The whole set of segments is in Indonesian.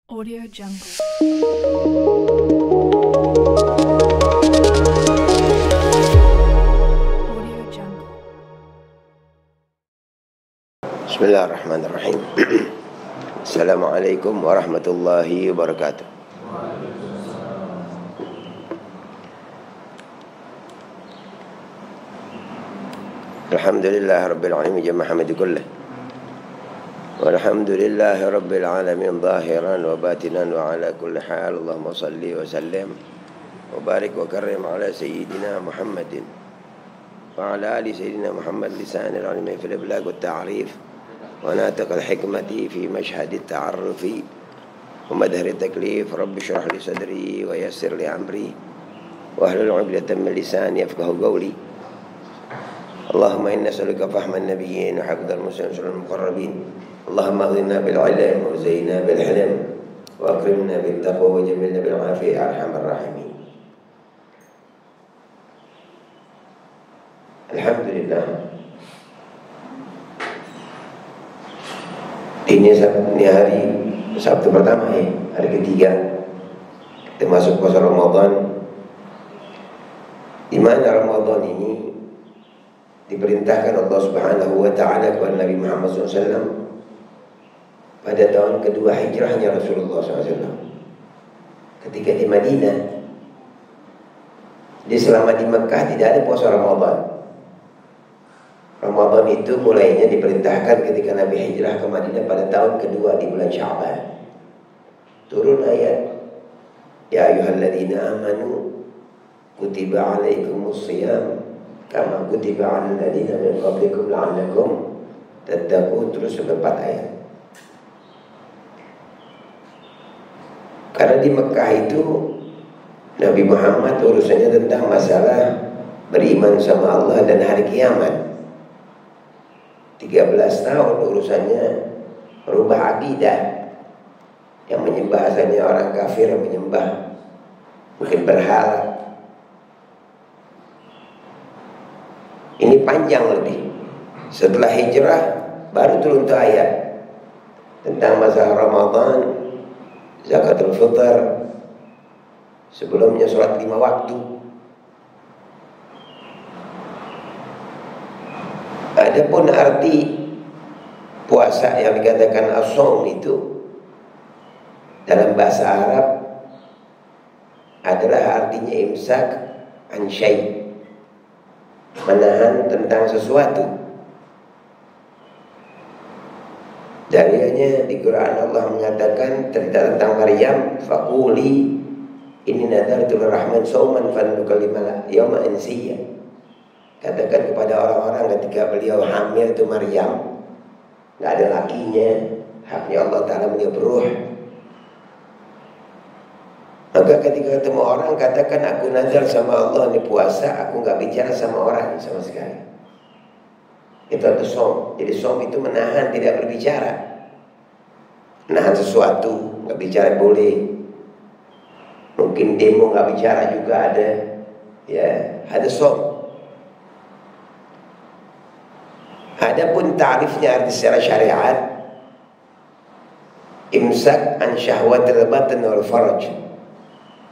Audio Jungle. Audio Jungle. Bismillahirrahmanirrahim. Assalamualaikum warahmatullahi wabarakatuh. Alhamdulillah rabbil alamin jalla hamdu kullah. Walhamdulillahi rabbil alamin zahiran wa batinan wa ala kulli hal. Allahumma salli wa sallim wa barik wa karrim ala sayyidina Muhammadin wa ala ali sayyidina Muhammad lisanil alimi fil iblag wa ta'rif wa natiq al hikmati fi mashhad al ta'arrufi wa madhar al taklif. Rabbi shrah li sadri wa yassir li amri wa ahlul 'uqdatam min lisani yafqahu qawli. Allahumma inna nas'aluka fahman nabiyyin wa hifdzal muslimin wal muqarrabin. Allahumma aghnina bil 'ilm wa zayyinna bil hilm wa akrimna bit taqwa wa jamilna bil 'afiyati ya arhamar rahimin. Alhamdulillah. Ini hari Sabtu pertama ya, hari ketiga kita masuk puasa Ramadan. Di mana Ramadan ini diperintahkan Allah Subhanahu wa taala kepada Nabi Muhammad SAW pada tahun kedua hijrahnya Rasulullah SAW. Ketika di Madinah, dia selama di Mekah tidak ada puasa Ramadan. Ramadan itu mulainya diperintahkan ketika Nabi hijrah ke Madinah pada tahun kedua di bulan Sya'ban. Turun ayat, ya ayyuhalladzina amanu kutiba alaikumus shiyam kama kutiba 'alal ladzina min qablikum la'allakum tattaqun. Terus 4 ayat. Karena di Mekah itu Nabi Muhammad urusannya tentang masalah beriman sama Allah dan hari kiamat. 13 tahun urusannya merubah akidah. Yang menyembah asalnya orang kafir, yang menyembah mungkin berhala. Ini panjang lebih. Setelah hijrah baru turun tuh ayat tentang masalah Ramadan, zakatul fitr, sebelumnya sholat 5 waktu. Adapun arti puasa yang dikatakan as-shaum itu dalam bahasa Arab adalah artinya imsak an syai', menahan tentang sesuatu. Dalilnya di Quran Allah mengatakan cerita tentang Maryam, faquli inni nadartu lirrahman shauman falan ukallima yauma insiya. Katakan kepada orang-orang ketika beliau hamil itu Maryam, enggak ada lakinya, haknya Allah Ta'ala beliau beruh. Maka ketika ketemu orang katakan aku nazar sama Allah ini puasa, aku enggak bicara sama orang sama sekali. Itu ada som. Jadi som itu menahan, tidak berbicara. Menahan sesuatu, enggak bicara boleh. Mungkin demo enggak bicara juga ada. Ya, ada som. Adapun ta'rifnya arti secara syariat, imsak an syahwatil batn wal farj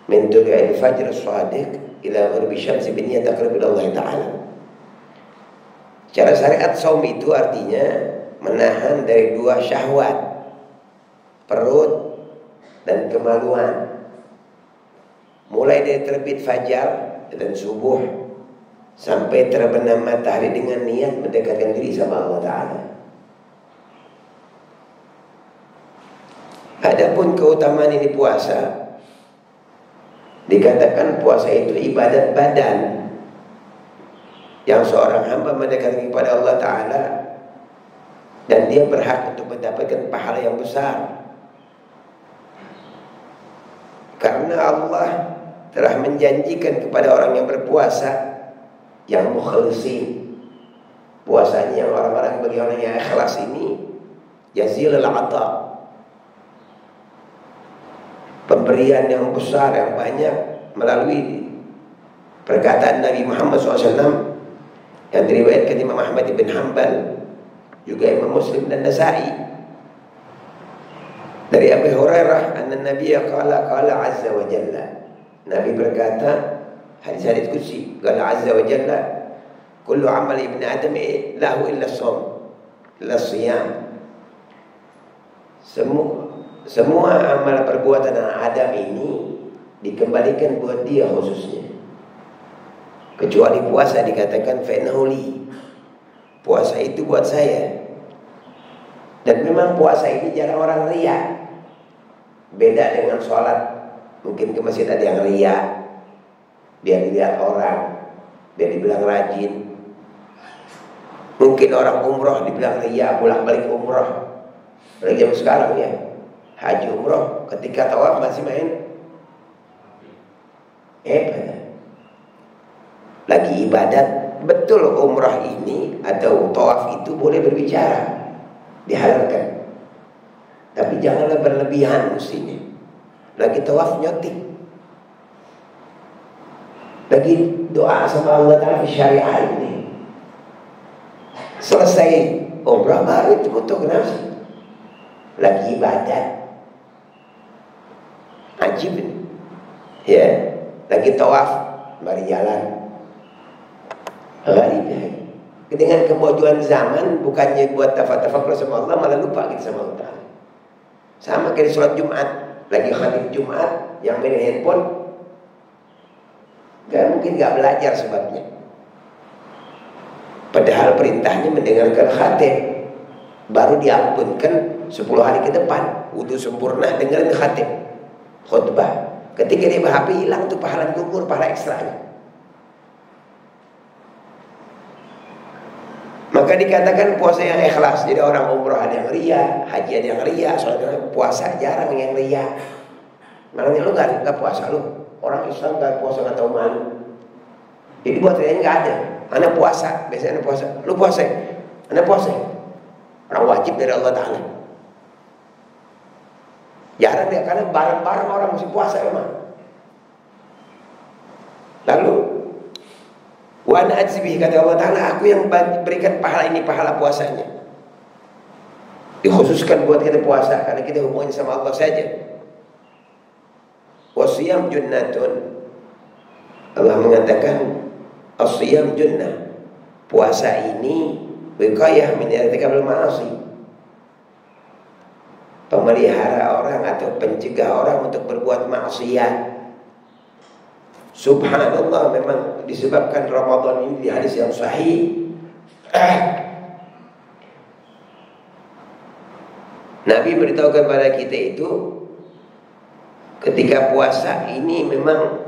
min tulu'il fajr as-shadiq ila ghurubi syamsi bi niyyati taqarrub ila Allah Ta'ala. Secara syariat saum itu artinya menahan dari 2 syahwat, perut dan kemaluan, mulai dari terbit fajar dan subuh sampai terbenam matahari dengan niat mendekatkan diri sama Allah Ta'ala. Adapun keutamaan ini puasa, dikatakan puasa itu ibadat badan yang seorang hamba mendekatkan kepada Allah Ta'ala dan dia berhak untuk mendapatkan pahala yang besar. Karena Allah telah menjanjikan kepada orang yang berpuasa, yang mukhlisin, puasanya orang-orang bagi orang yang ikhlas ini jazilul ata, pemberian yang besar yang banyak melalui perkataan Nabi Muhammad SAW yang diriwayatkan Imam Ahmad bin Hanbal, juga Imam Muslim dan Nasai. Dari Abu Hurairah, anna Nabi qala azza wa jalla. Nabi berkata, hadis qudsi, qala azza wa jalla, kullu amal ibn adam lahu illa shaum, illa siyam. Semua amal perbuatan Adam ini dikembalikan buat dia khususnya. Kecuali puasa, dikatakan fa'inahuli, puasa itu buat saya. Dan memang puasa ini jarang orang riya. Beda dengan sholat, mungkin ke masjid ada yang riya, biar dilihat orang, biar dibilang rajin. Mungkin orang umroh dibilang riya, bolak-balik umroh. Lagi zaman sekarang ya, haji umroh, ketika tawaf masih main lagi ibadat. Betul, umroh ini atau tawaf itu boleh berbicara, dihalalkan, tapi janganlah berlebihan mestinya. Lagi tawaf nyotik, lagi doa sama Allah Ta'ala syariah ini. Selesai umrah baru itu fotografi, lagi ibadat. Ajib ini. Ya, lagi tawaf, mari jalan. Gharib ya. Dengan kemajuan zaman, bukannya buat tafakur sama Allah, malah lupa kita sama Allah Ta'ala. Sama kayak sholat Jumat, lagi khatib Jumat, yang main handphone, mungkin gak belajar sebabnya. Padahal perintahnya mendengarkan khatib, baru diampunkan 10 hari ke depan. Wudu sempurna, dengerin khatib, khutbah. Ketika dia HP hilang tuh pahala gugur, pahala ekstranya. Maka dikatakan puasa yang ikhlas. Jadi orang umroh ada yang ria, haji ada yang ria, soalnya puasa jarang yang ria. Makanya lu gak puasa lu. Orang Islam gak puasa gak tahu malu. Jadi buat rianya gak ada. Anak puasa, biasanya anak puasa. Lu puasa, anak puasa. Orang wajib dari Allah Ta'ala. Jarang dia, karena bareng-bareng orang mesti puasa memang. Lalu wa ana ajzibi, kata Allah Ta'ala, aku yang berikan pahala ini, pahala puasanya. Dikhususkan buat kita puasa karena kita hubungannya sama Allah saja. Wasiyam junnatun, Allah mengatakan as-siyam junnah, puasa ini wiqayah min irtikabil ma'asi, pemelihara orang atau pencegah orang untuk berbuat maksiat. Subhanallah, memang disebabkan Ramadan ini di hadis yang sahih, Nabi beritahu kepada kita itu, ketika puasa ini memang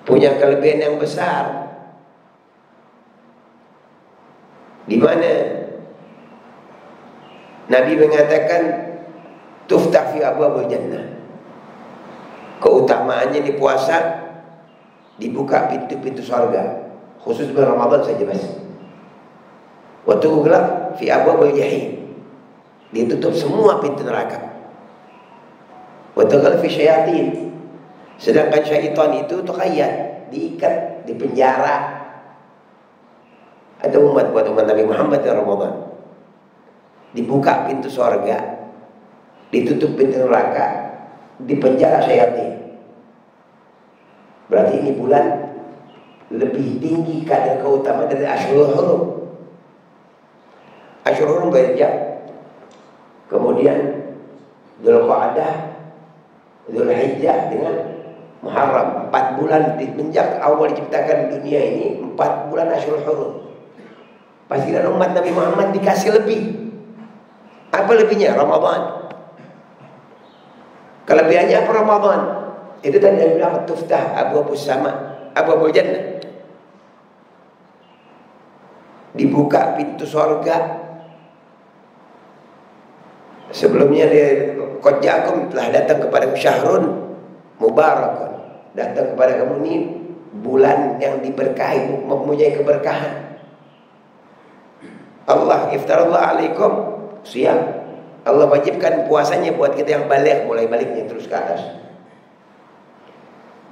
punya kelebihan yang besar. Di mana Nabi mengatakan tuftah fi abwabul jannah, keutamaannya di puasa dibuka pintu-pintu surga, khusus bulan Ramadan saja mas. Waktu gelap fi abwabul jahim, ditutup semua pintu neraka. Waktu gelap fi syayatin, sedangkan syaitan itu tuqayyad, diikat, dipenjara. Ada umat buat umat Nabi Muhammad di Ramadan, dibuka pintu surga, ditutup pintu neraka, dipenjara syaitan. Berarti ini bulan lebih tinggi kadar keutamaan dari Ashurul Hurum. Ashurul Hurum berjam, kemudian Dzulqa'dah, Dzulhijjah dengan Muharram, 4 bulan menjak awal diciptakan dunia ini, 4 bulan Ashurul Hurum. Pastikan umat Nabi Muhammad dikasih lebih. Apa lebihnya? Ramadan. Kelebihannya apa Ramadan? Itu tadi yang bilang tuftah abwabus sama, abwabul jannah, dibuka pintu surga. Sebelumnya dia qad ja'akum, telah datang kepada syahrun mubarakun, datang kepada kamu ini bulan yang diberkahi, mempunyai keberkahan. Allah iftarallahu alaikum siyam, Allah wajibkan puasanya buat kita yang balik, mulai baliknya terus ke atas.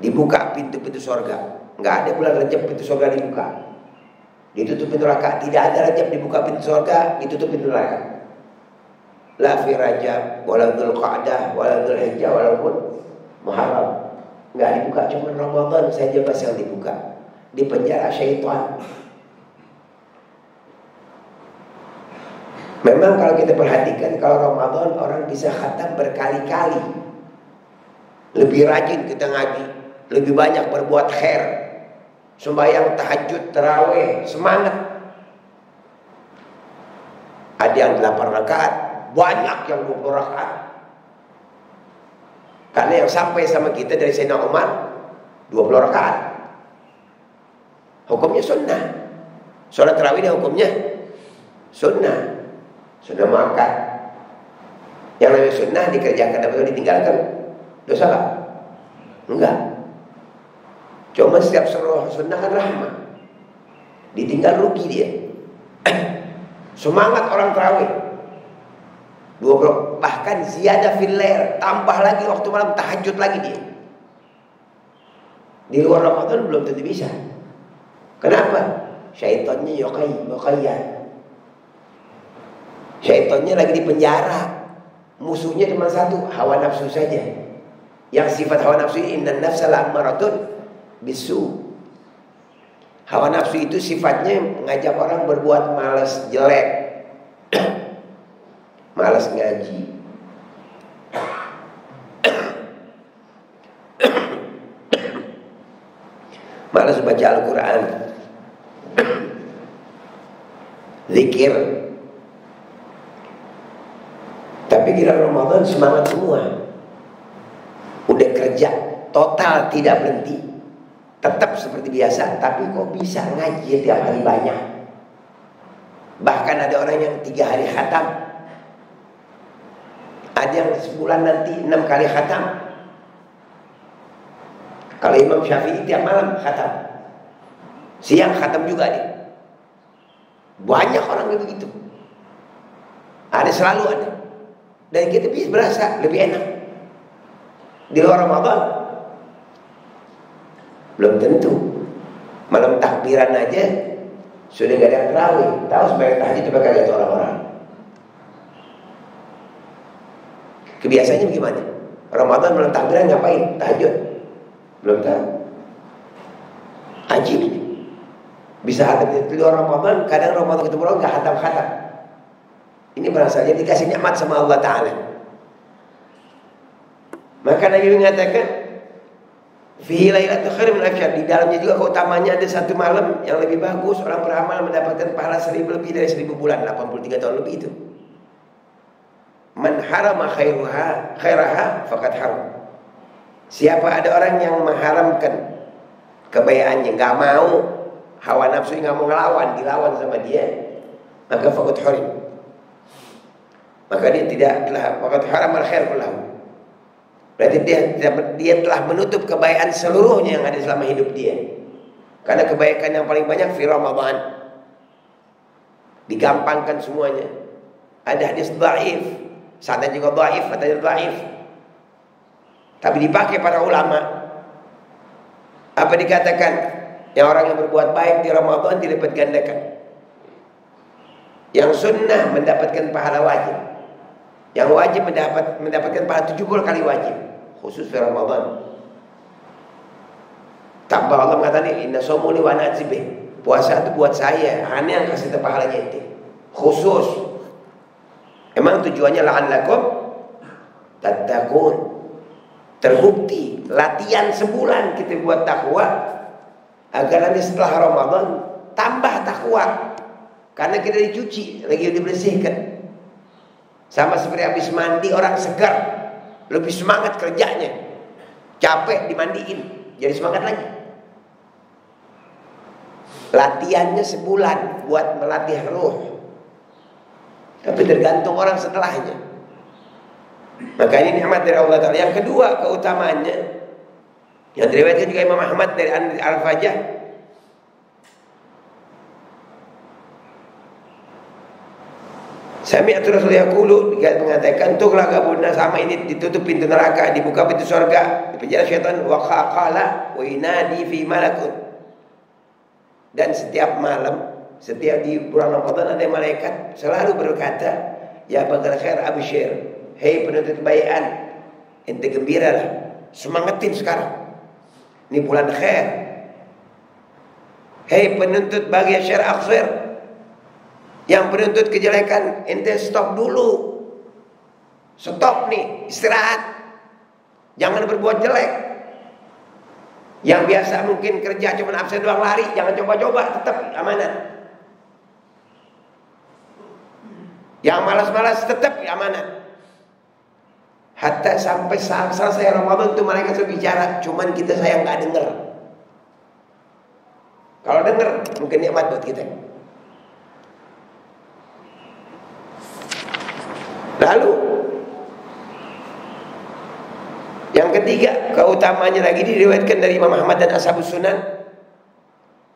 Dibuka pintu-pintu surga. Nggak ada bulan Rajab pintu surga dibuka, ditutup pintu neraka. Tidak ada Rajab dibuka pintu surga, ditutup pintu neraka. La fi Rajab, wala Dzulqa'dah, wala Dzulhijjah, walaupun Muharram. Enggak dibuka, cuma Ramadan saja pas yang dibuka. Di penjara syaitan. Memang kalau kita perhatikan, kalau Ramadan orang bisa khatam berkali-kali. Lebih rajin kita ngaji, lebih banyak berbuat khair, sembahyang tahajud, tarawih, semangat. Ada yang 8 rakaat, banyak yang 20 rakaat. Karena yang sampai sama kita dari Sayyidina Umar 20 rakaat. Hukumnya sunnah. Sholat tarawih dia hukumnya sunnah. Sunnah muakkad. Yang namanya sunnah dikerjakan atau ditinggalkan dosa gak? Enggak. Cuma setiap sunnah kan rahmah. Ditinggal rugi dia. Semangat orang tarawih 20, bahkan ziyadah fil lail, tambah lagi waktu malam, tahajud lagi dia. Di luar Ramadan belum tentu bisa. Kenapa? Syaitannya yuqayyad. Syaitannya lagi di penjara. Musuhnya cuma satu, hawa nafsu saja. Yang sifat hawa nafsu, innan nafsa la'ammaratun bisu. Hawa nafsu itu sifatnya mengajak orang berbuat malas, jelek, malas ngaji, malas baca Al-Quran, zikir. Tapi kira Ramadan semangat semua. Udah kerja total tidak berhenti, tetap seperti biasa, tapi kok bisa ngaji tiap hari banyak. Bahkan ada orang yang 3 hari khatam, ada yang sebulan nanti 6 kali khatam. Kalau Imam Syafi'i tiap malam khatam, siang khatam juga dia. Banyak orang yang begitu. Ada, selalu ada. Dan kita bisa berasa lebih enak. Di luar Ramadan belum tentu. Malam takbiran aja sudah gak ada yang terawih. Tahu sebagai tahajud itu bakal lihat orang-orang. Kebiasaannya bagaimana? Ramadan malam takbiran ngapain? Tahajud. Belum tahu. Ajib. Bisa hatam di luar Ramadan, kadang Ramadan ketemu orang gak hatam-hatam. Ini berasalnya dikasih nikmat sama Allah Ta'ala. Maka Nabi mengatakan, fihi lailatul khair min alf syahr. Di dalamnya juga keutamanya ada satu malam yang lebih bagus. Orang beramal mendapatkan pahala 1000 lebih dari 1000 bulan, 83 tahun lebih itu. Man harama khairaha faqad haram. Siapa ada orang yang mengharamkan kebaikannya, gak mau, hawa nafsu gak mau ngelawan, dilawan sama dia, maka faqad haram. Maka dia tidaklah, faqad haram al-khair kullahu. Berarti dia telah menutup kebaikan seluruhnya yang ada selama hidup dia. Karena kebaikan yang paling banyak fi Ramadan. Digampangkan semuanya. Ada hadis dhaif, sanad juga dhaif, katanya dhaif. Tapi dipakai para ulama. Apa dikatakan? Yang orang yang berbuat baik di Ramadan dilipat gandakan. Yang sunnah mendapatkan pahala wajib. Yang wajib mendapatkan pahala 70 kali wajib, khusus di Ramadan. Tambah Allah mengatakan, inna somuli wa najibih. Puasa itu buat saya, hanya yang kasih pahalanya itu. Khusus. Emang tujuannya la'allakum tattaqun. Terbukti latihan sebulan kita buat takwa agar nanti setelah Ramadan tambah takwa. Karena kita dicuci, lagi dibersihkan. Sama seperti habis mandi orang segar, lebih semangat kerjanya. Capek dimandiin, jadi semangat lagi. Latihannya sebulan buat melatih ruh. Tapi tergantung orang setelahnya. Maka ini nikmat dari Allah Ta'ala. Yang kedua keutamaannya, yang diriwayatkan juga Imam Ahmad dari Al-Fajah, Sami'tu Rasulullah yaqulu, dia mengatakan, "Tughlaq abun nar," sama ini ditutup pintu neraka, dibuka pintu surga, dipenjara syaitan, wa qala wa inadi fi malakun. Dan setiap malam, setiap di bulan Ramadan ada malaikat selalu berkata, Ya bagal khair absyir. Hei penuntut kebaikan, ente gembiralah, semangatin sekarang. Ini bulan khair. Hei penuntut bahagia syar akhir, yang penuntut kejelekan, ente stop dulu. Stop nih, istirahat. Jangan berbuat jelek. Yang biasa mungkin kerja cuma absen doang lari, jangan coba-coba, tetap amanah. Yang malas-malas tetap amanah. Hatta sampai saat selesai Ramadan itu mereka sudah bicara, cuman kita sayang nggak dengar. Kalau dengar mungkin nikmat buat kita. Lalu yang ketiga, keutamanya lagi diriwayatkan dari Imam Ahmad dan Ashabus Sunan.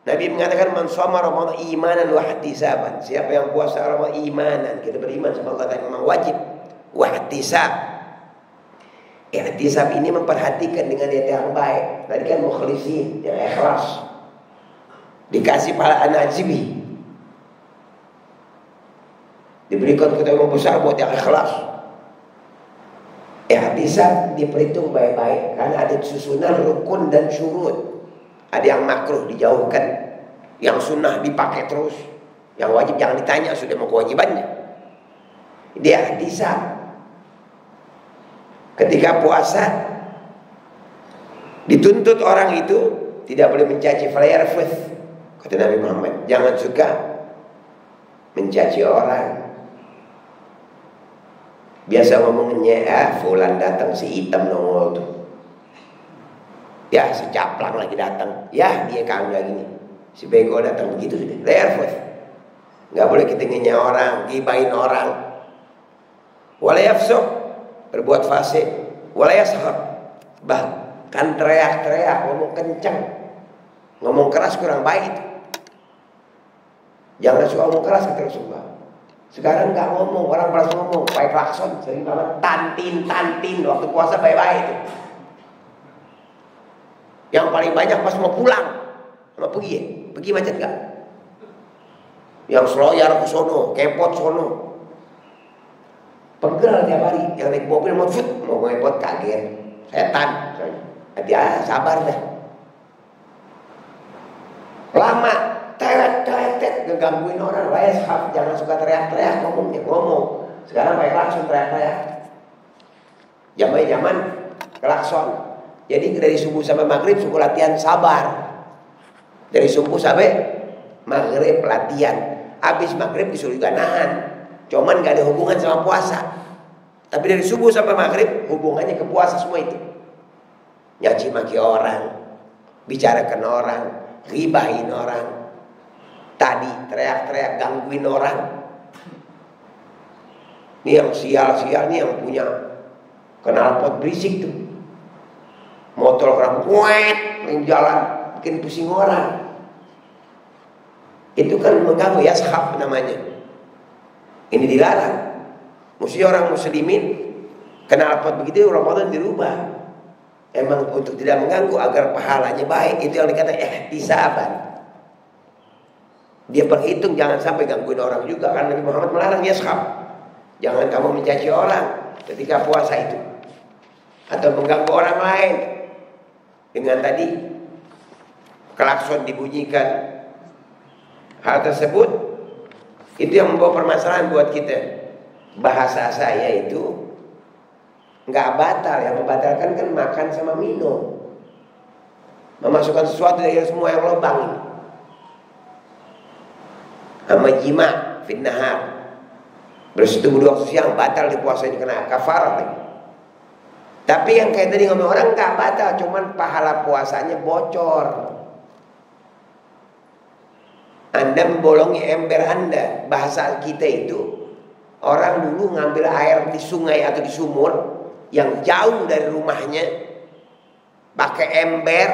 Nabi mengatakan man shoma Ramadan imanan wa ihtisaban. Siapa yang puasa Ramadan imanan, kita beriman sama Allah dan memang wajib, wa ihtisab. Ihtisab ini memperhatikan dengan niat yang baik. Tadi kan mukhlisin, yang ikhlas. Dikasih pahala najibi. Diberikan keutamaan besar buat yang ikhlas. Ihtisab diperhitung baik-baik karena ada susunan rukun dan syurut. Ada yang makruh dijauhkan, yang sunnah dipakai terus, yang wajib jangan ditanya, sudah mau kewajibannya. Dia ihtisab. Ketika puasa dituntut orang itu tidak boleh mencaci falyarfuth. Kata Nabi Muhammad, jangan suka mencaci orang. Biasa ngomongnya, fulan datang si hitam nongol tuh. Ya si caplang lagi datang. Ya dia kagak gini. Si bego datang begitu sudah. Falyarfuth. Enggak boleh kita ngenyek orang, gibahin orang. Wala yafsuq, berbuat fasik. Wala yashab, bahkan teriak-teriak, ngomong kencang. Ngomong keras kurang baik itu. Jangan suka ngomong keras kata Rasulullah. Sekarang nggak ngomong, orang malas ngomong, pakai klakson, sering banget tantin waktu puasa baik-baik itu. Yang paling banyak pas mau pulang, sama pergi macet nggak? Yang seloyar ke sono, kepot sono, pegel tiap hari. Yang naik mobil mau ngepot kaget, setan. Hati sabar dah. Lama teret ngegangguin orang. Jangan suka teriak-teriak, ngomong. Sekarang pakai klakson teriak-teriak. Zaman klakson. Jadi dari subuh sampai maghrib suku latihan sabar. Dari subuh sampai maghrib latihan. Habis maghrib disuruh juga nahan. Cuman gak ada hubungan sama puasa. Tapi dari subuh sampai maghrib hubungannya ke puasa semua itu. Nyaci maki orang, bicarakan orang, ribahin orang, tadi teriak-teriak gangguin orang. Ini yang sial-sial nih yang punya knalpot berisik tuh. Motor orang kuat yang jalan bikin pusing orang. Itu kan mengganggu, ya shab namanya. Ini dilarang. Mesti orang muslimin knalpot begitu Ramadan dirubah. Emang untuk tidak mengganggu agar pahalanya baik. Itu yang dikatakan ihtisaban. Dia berhitung jangan sampai gangguin orang juga. Karena Nabi Muhammad melarang yashab. Jangan kamu mencaci orang ketika puasa itu. Atau mengganggu orang lain. Dengan tadi klakson dibunyikan. Hal tersebut itu yang membawa permasalahan buat kita. Bahasa saya itu nggak batal. Yang membatalkan kan makan sama minum. Memasukkan sesuatu dari semua yang lubang ini. Sama jima fitnahar, bersetubuh di waktu siang batal di puasa ini kena kafarah lagi. Tapi yang kayak tadi ngomong orang nggak batal, cuman pahala puasanya bocor. Anda membolongi ember Anda. Bahasa kita itu orang dulu ngambil air di sungai atau di sumur yang jauh dari rumahnya, pakai ember.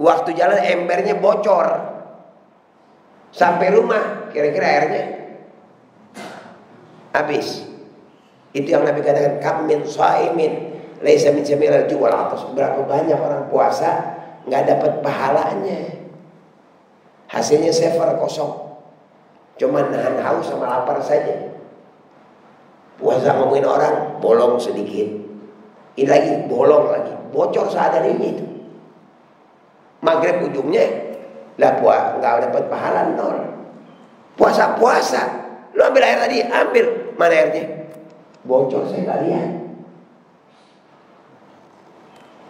Waktu jalan embernya bocor. Sampai rumah kira-kira airnya habis. Itu yang Nabi katakan kam min shaimin laisa min jamil juwal atas. Berapa banyak orang puasa nggak dapat pahalanya. Hasilnya sefer kosong. Cuma nahan haus sama lapar saja. Puasa ngomongin orang, bolong sedikit. Ini lagi, bolong lagi. Bocor seadanya itu. Maghrib ujungnya, lah nggak dapat pahala nol. Puasa, lu ambil air tadi, ambil. Mana airnya? Bocor, saya nggak lihat.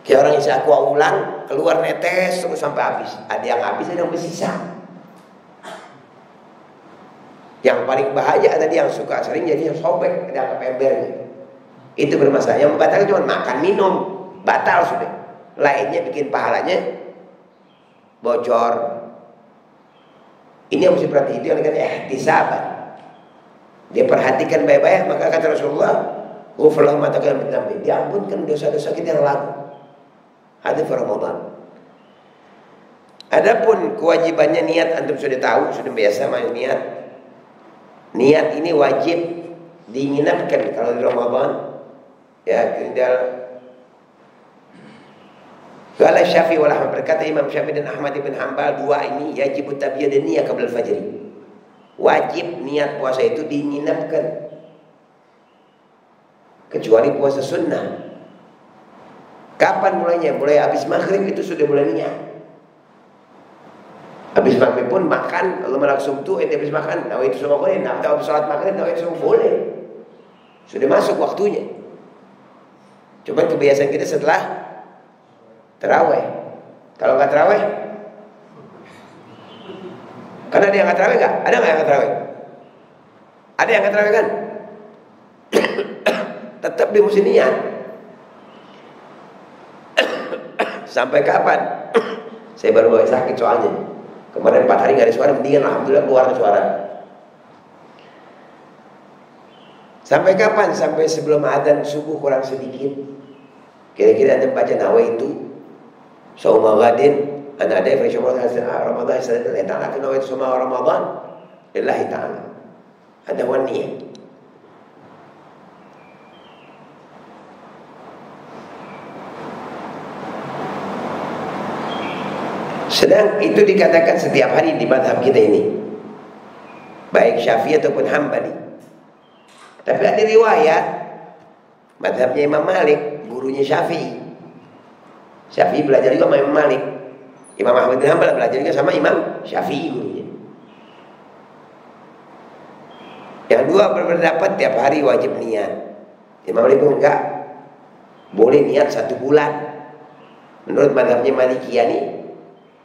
Kayak orang isi aqua ulang, keluar netes terus sampai habis. Ada yang habis, ada yang bersisa. Yang paling bahaya tadi yang suka sering jadi yang sobek, ada embernya. Itu bermasalah. Yang membatalkan cuma makan minum, batal sudah. Lainnya bikin pahalanya bocor. Ini yang mesti perhatikan, itu yang dikatakan ihtisaban. Dia perhatikan baik-baik, maka kata Rasulullah, ghufran ma taqaddama min dhanbi, diampunkan dosa-dosa kita yang lalu. Hadis Ramadan. Adapun kewajibannya niat, antum sudah tahu, sudah biasa main niat. Niat ini wajib diingatkan kalau di Ramadan. Ya, tinggal Qala Syafi'i wal Ahmad, berkata Imam Syafi'i dan Ahmad bin Hanbal, dua ini yajib tabyid niyah qabla al-fajr. Wajib niat puasa itu diingatkan. Kecuali puasa sunnah. Kapan mulainya? Mulai habis maghrib itu sudah mulai niat. Habis maghrib pun makan, Allah langsung tuh habis makan, nawaitu semua boleh. Nah, habis salat maghrib nawaitu semua boleh. Sudah masuk waktunya. Cuma kebiasaan kita setelah tarawih. Kalau nggak tarawih, kan ada yang nggak tarawih nggak? Ada nggak yang nggak tarawih? Ada yang nggak tarawih kan? Tetap di musim niat. Sampai kapan? Saya baru mulai sakit soalnya. Kemarin 4 hari nggak ada suara, mendingan alhamdulillah keluar suara. Sampai kapan? Sampai sebelum adzan subuh kurang sedikit. Kira-kira anda baca nawaitu sauma ghadin, anda ada fi Ramadan lillahi ta'ala, nawaitu sauma Ramadan lillahi ta'ala. Ada waniyah. Sedang itu dikatakan setiap hari di mazhab kita ini, baik Syafi'i ataupun Hambali. Tapi ada riwayat mazhabnya Imam Malik, gurunya Syafi'i. Syafi'i belajar juga sama Imam Malik. Imam Ahmad bin Hanbal belajar juga sama Imam Syafi'i gurunya. Yang dua berpendapat tiap hari wajib niat. Imam Malik pun enggak, boleh niat 1 bulan. Menurut mazhabnya Malikiyah nih,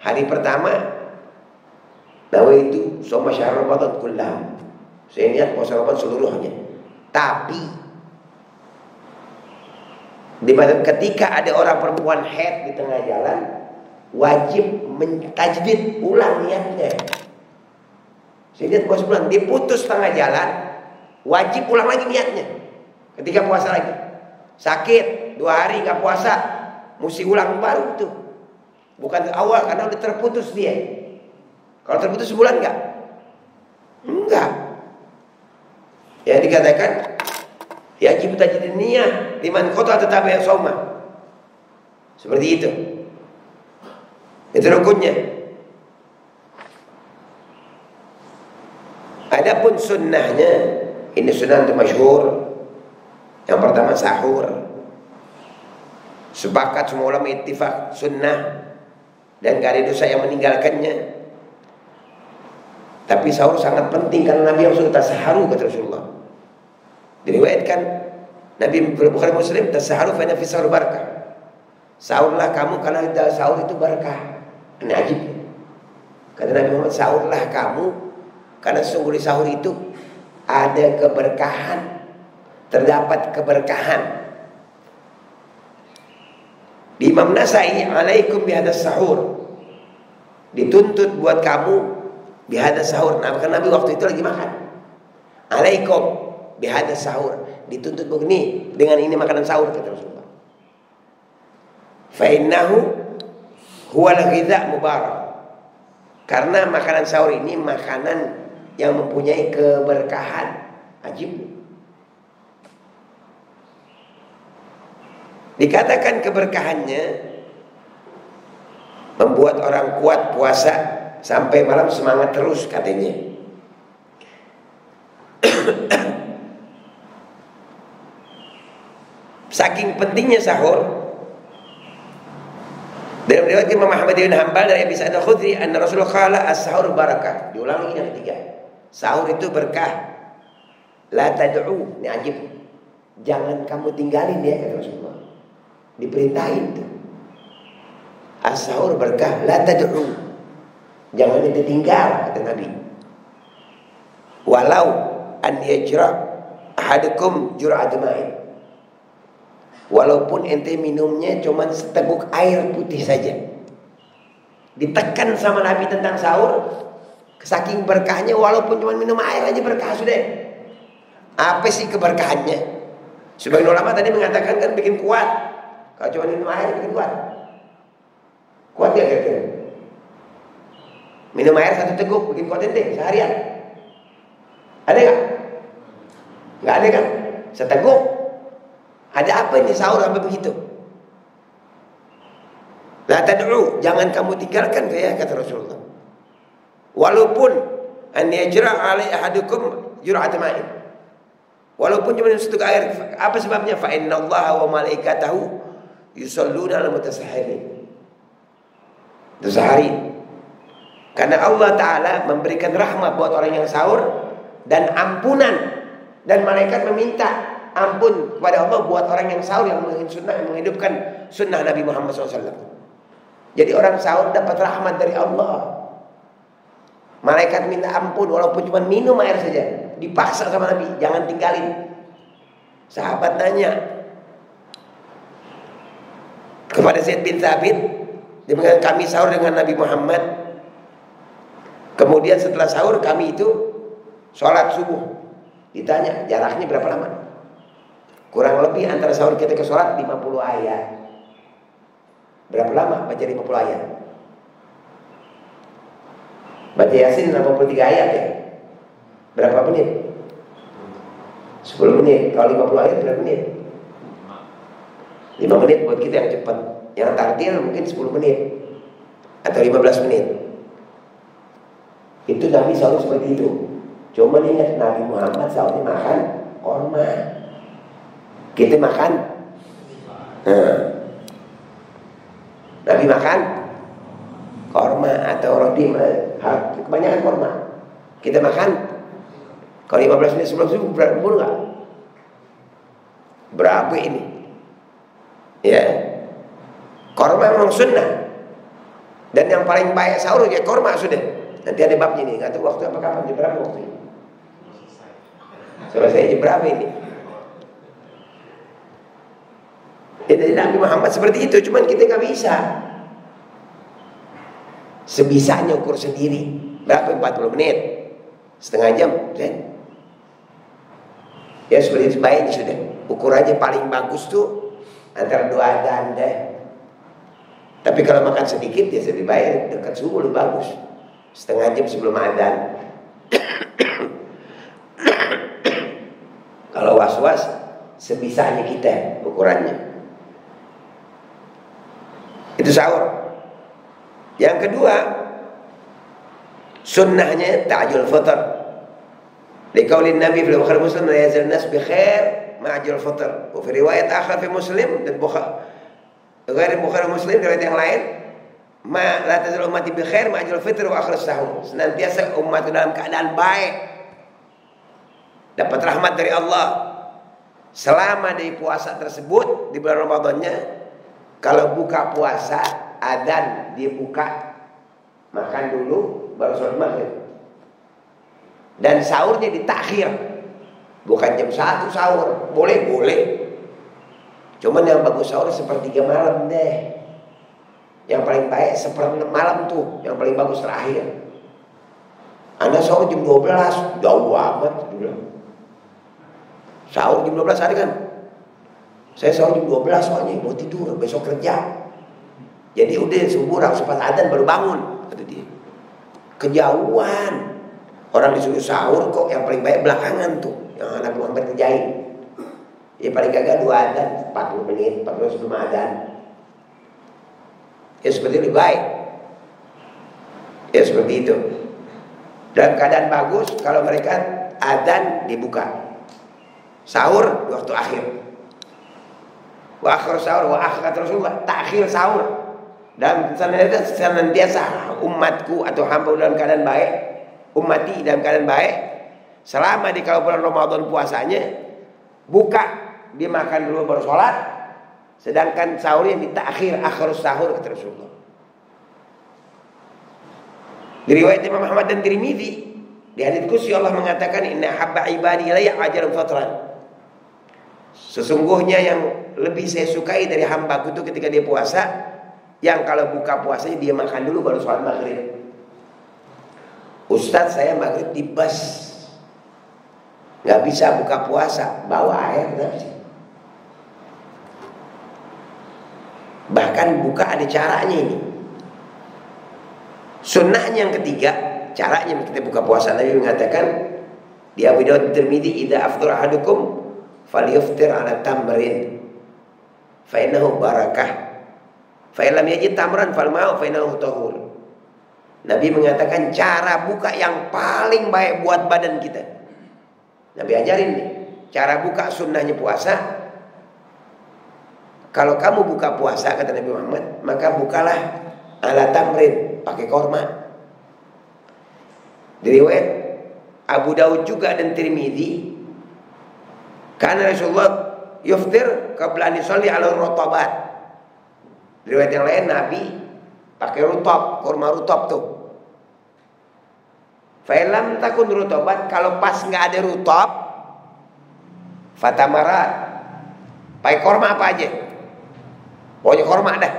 hari pertama nawaitu shauma syahr Ramadan kullahu. Saya niat puasa Ramadan seluruhnya. Tapi di mana ketika ada orang perempuan haid di tengah jalan, wajib mentajdid ulang niatnya. Saya niat puasa bulan, diputus tengah jalan, wajib ulang lagi niatnya. Ketika puasa lagi, sakit 2 hari nggak puasa, mesti ulang baru tuh. Bukan awal karena udah terputus dia. Kalau terputus sebulan enggak? Enggak. Ya dikatakan yajib tajdid niyah liman qata tatabi'a shauma. Seperti itu. Itu rukunnya. Adapun sunnahnya, ini sunnah itu masyhur. Yang pertama sahur. Sepakat semua ulama ittifaq sunnah dan gak ada dosa yang meninggalkannya. Tapi sahur sangat penting karena Nabi yang suruh tasaharu, kata Rasulullah. Diriwayatkan Nabi Bukhari Muslim, tasaharu fa inna fi sahur barakah. Sahurlah kamu karena dalam sahur itu barakah. Ini ajib. Kata Nabi Muhammad, sahurlah kamu karena sesungguhnya di sahur itu ada keberkahan, terdapat keberkahan. Di Imam Nasai, alaikum bihadas sahur, dituntut buat kamu bihadas sahur. Nah, karena Nabi waktu itu lagi makan. Alaikum bihadas sahur, dituntut begini, dengan ini makanan sahur, kata Rasulullah. Fa innahu huwal ghidha mubarak. Karena makanan sahur ini makanan yang mempunyai keberkahan. Ajib. Dikatakan keberkahannya membuat orang kuat puasa sampai malam semangat terus katanya. saking pentingnya sahur, dalam riwayat Imam Ahmad bin Hanbal dari Abi Sa'id Al-Khudri, anna Rasulullah qala as-sahur barakah. Diulang lagi yang ketiga. Sahur itu berkah. La tad'u, ini ajib. Jangan kamu tinggalin dia, kata Rasulullah. Diperintahin tuh. As-sahur berkah, la tad'u. Jangan ditinggal, kata Nabi. Walau an yajra ahadukum jur'at ma'in. Walaupun ente minumnya cuma seteguk air putih saja. Ditekan sama Nabi tentang sahur, saking berkahnya, walaupun cuma minum air aja berkah sudah. Apa sih keberkahannya? Sebagian ulama tadi mengatakan kan bikin kuat. Kalau cuma minum air bikin kuat. Kuat ya kira-kira? Minum air satu teguk bikin kuat ente seharian. Ada nggak? Nggak ada kan? Seteguk. Ada apa ini sahur apa begitu? La tad'u, jangan kamu tinggalkan ya, kata Rasulullah. Walaupun an yajra alai ahadukum jur'at ma'in. Walaupun cuma satu air, apa sebabnya? Fa innallaha wa malaikatahu yusholluna 'alal mutasahhirin. Tasahhari. Karena Allah Ta'ala memberikan rahmat buat orang yang sahur dan ampunan, dan malaikat meminta ampun kepada Allah buat orang yang sahur, yang menghidupkan sunnah Nabi Muhammad SAW. Jadi orang sahur dapat rahmat dari Allah. Malaikat minta ampun walaupun cuma minum air saja. Dipaksa sama Nabi, jangan tinggalin. Sahabat nanya kepada Zaid bin Thabit, dia mengatakan kami sahur dengan Nabi Muhammad. Kemudian setelah sahur kami itu sholat subuh. Ditanya jaraknya berapa lama? Kurang lebih antara sahur kita ke sholat 50 ayat. Berapa lama baca 50 ayat? Baca Yasin 83 ayat ya. Berapa menit? 10 menit. Kalau 50 ayat berapa menit? 5 menit buat kita yang cepat. Yang tartil mungkin 10 menit atau 15 menit. Itu Nabi sahur seperti itu. Cuma ingat Nabi Muhammad sahurnya makan korma. Kita makan Nabi makan korma atau roti, kebanyakan korma. Kita makan kalau 15 menit sebelum subuh berapa enggak? Berapa ini? Ya, korma memang sunnah. Dan yang paling baik sahur ya korma sudah. Nanti ada babnya nih, nggak tahu waktu apa kapan, jam berapa waktu ini? Selesai jam berapa ini? Ya, dari Nabi Muhammad seperti itu, cuman kita nggak bisa. Sebisanya ukur sendiri. Berapa? 40 menit, setengah jam, kan? Ya seperti itu baik sudah. Ukur aja paling bagus tuh antara 2 adzan deh. Tapi kalau makan sedikit ya lebih baik dekat subuh lebih bagus. Setengah jam sebelum adzan. Kalau was-was sebisanya kita ukurannya. Itu sahur. Yang kedua, sunnahnya ta'jil fitr. Liqaulin Nabi fil Bukhari Muslim la yazal nas bi khair ma'jil fitr. Wa fi riwayat akhar fi Muslim dan Bukhari Muslim riwayat yang lain, ma la tazal ummati bi khair ma'jil fitr wa akhir sahur. Senantiasa umat dalam keadaan baik, dapat rahmat dari Allah selama di puasa tersebut di bulan Ramadannya. Kalau buka puasa adzan dia buka, makan dulu baru sholat maghrib. Dan sahurnya ditakhir, bukan jam 1 sahur. Boleh. Cuman yang bagus sahur sepertiga malam deh. Yang paling baik seperempat malam tuh, yang paling bagus terakhir. Anda sahur jam 12, jauh amat bilang. Sahur jam 12 ada kan? Saya sahur jam 12 soalnya mau tidur, besok kerja. Jadi udah subuh pas adzan baru bangun, kata dia. Kejauhan. Orang disuruh sahur kok yang paling baik belakangan tuh, yang Nabi Muhammad kerjain. Ya paling kagak 2 adzan, 40 menit, 40 sebelum adzan. Ya seperti itu baik. Ya seperti itu. Dalam keadaan bagus kalau mereka adzan dibuka. Sahur waktu akhir. Wa akhir sahur wa akhir Rasulullah, takhir sahur. Dan senantiasa umatku atau hamba dalam keadaan baik, ummati dalam keadaan baik selama di kalau bulan Ramadan puasanya, buka dia makan dulu baru sholat, sedangkan sahurnya ditakhir, akhir sahur kata Rasulullah. Di riwayat Imam Ahmad dan Tirmidzi, di hadits qudsi Allah mengatakan, inna habba ibadi ilayya ajalun fatran. Sesungguhnya yang lebih saya sukai dari hambaku itu ketika dia puasa, yang kalau buka puasanya dia makan dulu baru sholat maghrib. Ustadz, saya maghrib di bus, nggak bisa buka puasa, bawa air kenapa sih? Bahkan buka ada caranya ini. Sunnahnya yang ketiga, caranya kita buka puasa, Nabi mengatakan di Abu Dawud Tirmidzi, idza afthara ahadukum falyuftir ala tamrin fa innahu barakah. Fa illam yajid tamran fal ma'u fa innahu tahur. Nabi mengatakan cara buka yang paling baik buat badan kita. Nabi ajarin nih, cara buka sunnahnya puasa. Kalau kamu buka puasa kata Nabi Muhammad, maka bukalah ala tamrin, pakai korma. Di riwayat Abu Daud juga dan Tirmidzi, karena Rasulullah yuftir qabla an yusalli ala rotabat. Riwayat yang lain Nabi pakai rutab, kurma rutab tuh. Fa'ilam takun rutabat, kalau pas nggak ada rutab, fatamarat, pakai kurma apa aja, pokoknya kurma dah.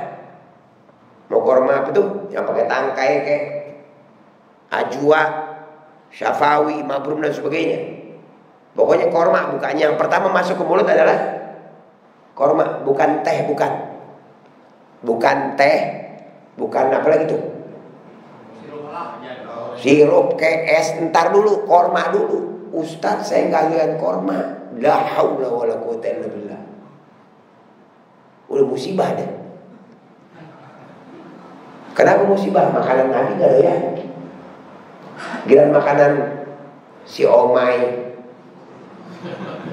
Mau kurma apa tuh? Yang pakai tangkai kayak ajwa, syafawi, mabrum dan sebagainya. Pokoknya kurma bukannya yang pertama masuk ke mulut adalah kurma, bukan teh, bukan teh, bukan apa lagi tuh? Sirup kayak es, entar dulu, korma dulu. Ustaz, saya nggak lihat korma. La haula wala quwwata illa billah. Udah musibah deh. Kenapa musibah? Makanan Nabi nggak doyan. Giliran makanan si omai,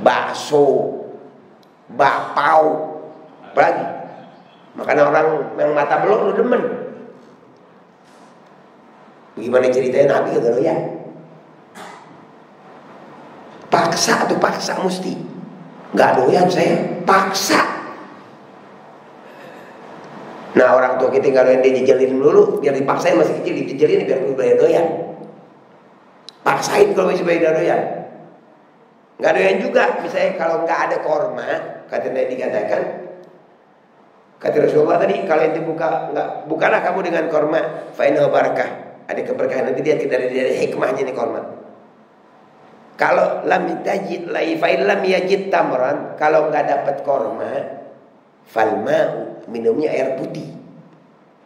bakso, bakpao, apalagi makanan orang yang mata belok lu demen. Gimana ceritanya Nabi kagak doyan. Paksa tuh, paksa mesti. Gak doyan saya, paksa. Nah orang tua kita gak doyan, dia dijelin dulu, biar dipaksain masih kecil, dijelin biar gue doyan. Paksain kalau masih bayar doyan. Gak doyan juga, misalnya kalau gak ada korma, kata Nabi dikatakan, kata Rasulullah tadi, kalau ente bukalah kamu dengan korma, fa innahu barakah. Ada keberkahan. Nanti dia dari hikmahnya nih korma. Kalau lam yajid lam yajid tamran, kalau nggak dapat korma, falma, minumnya air putih,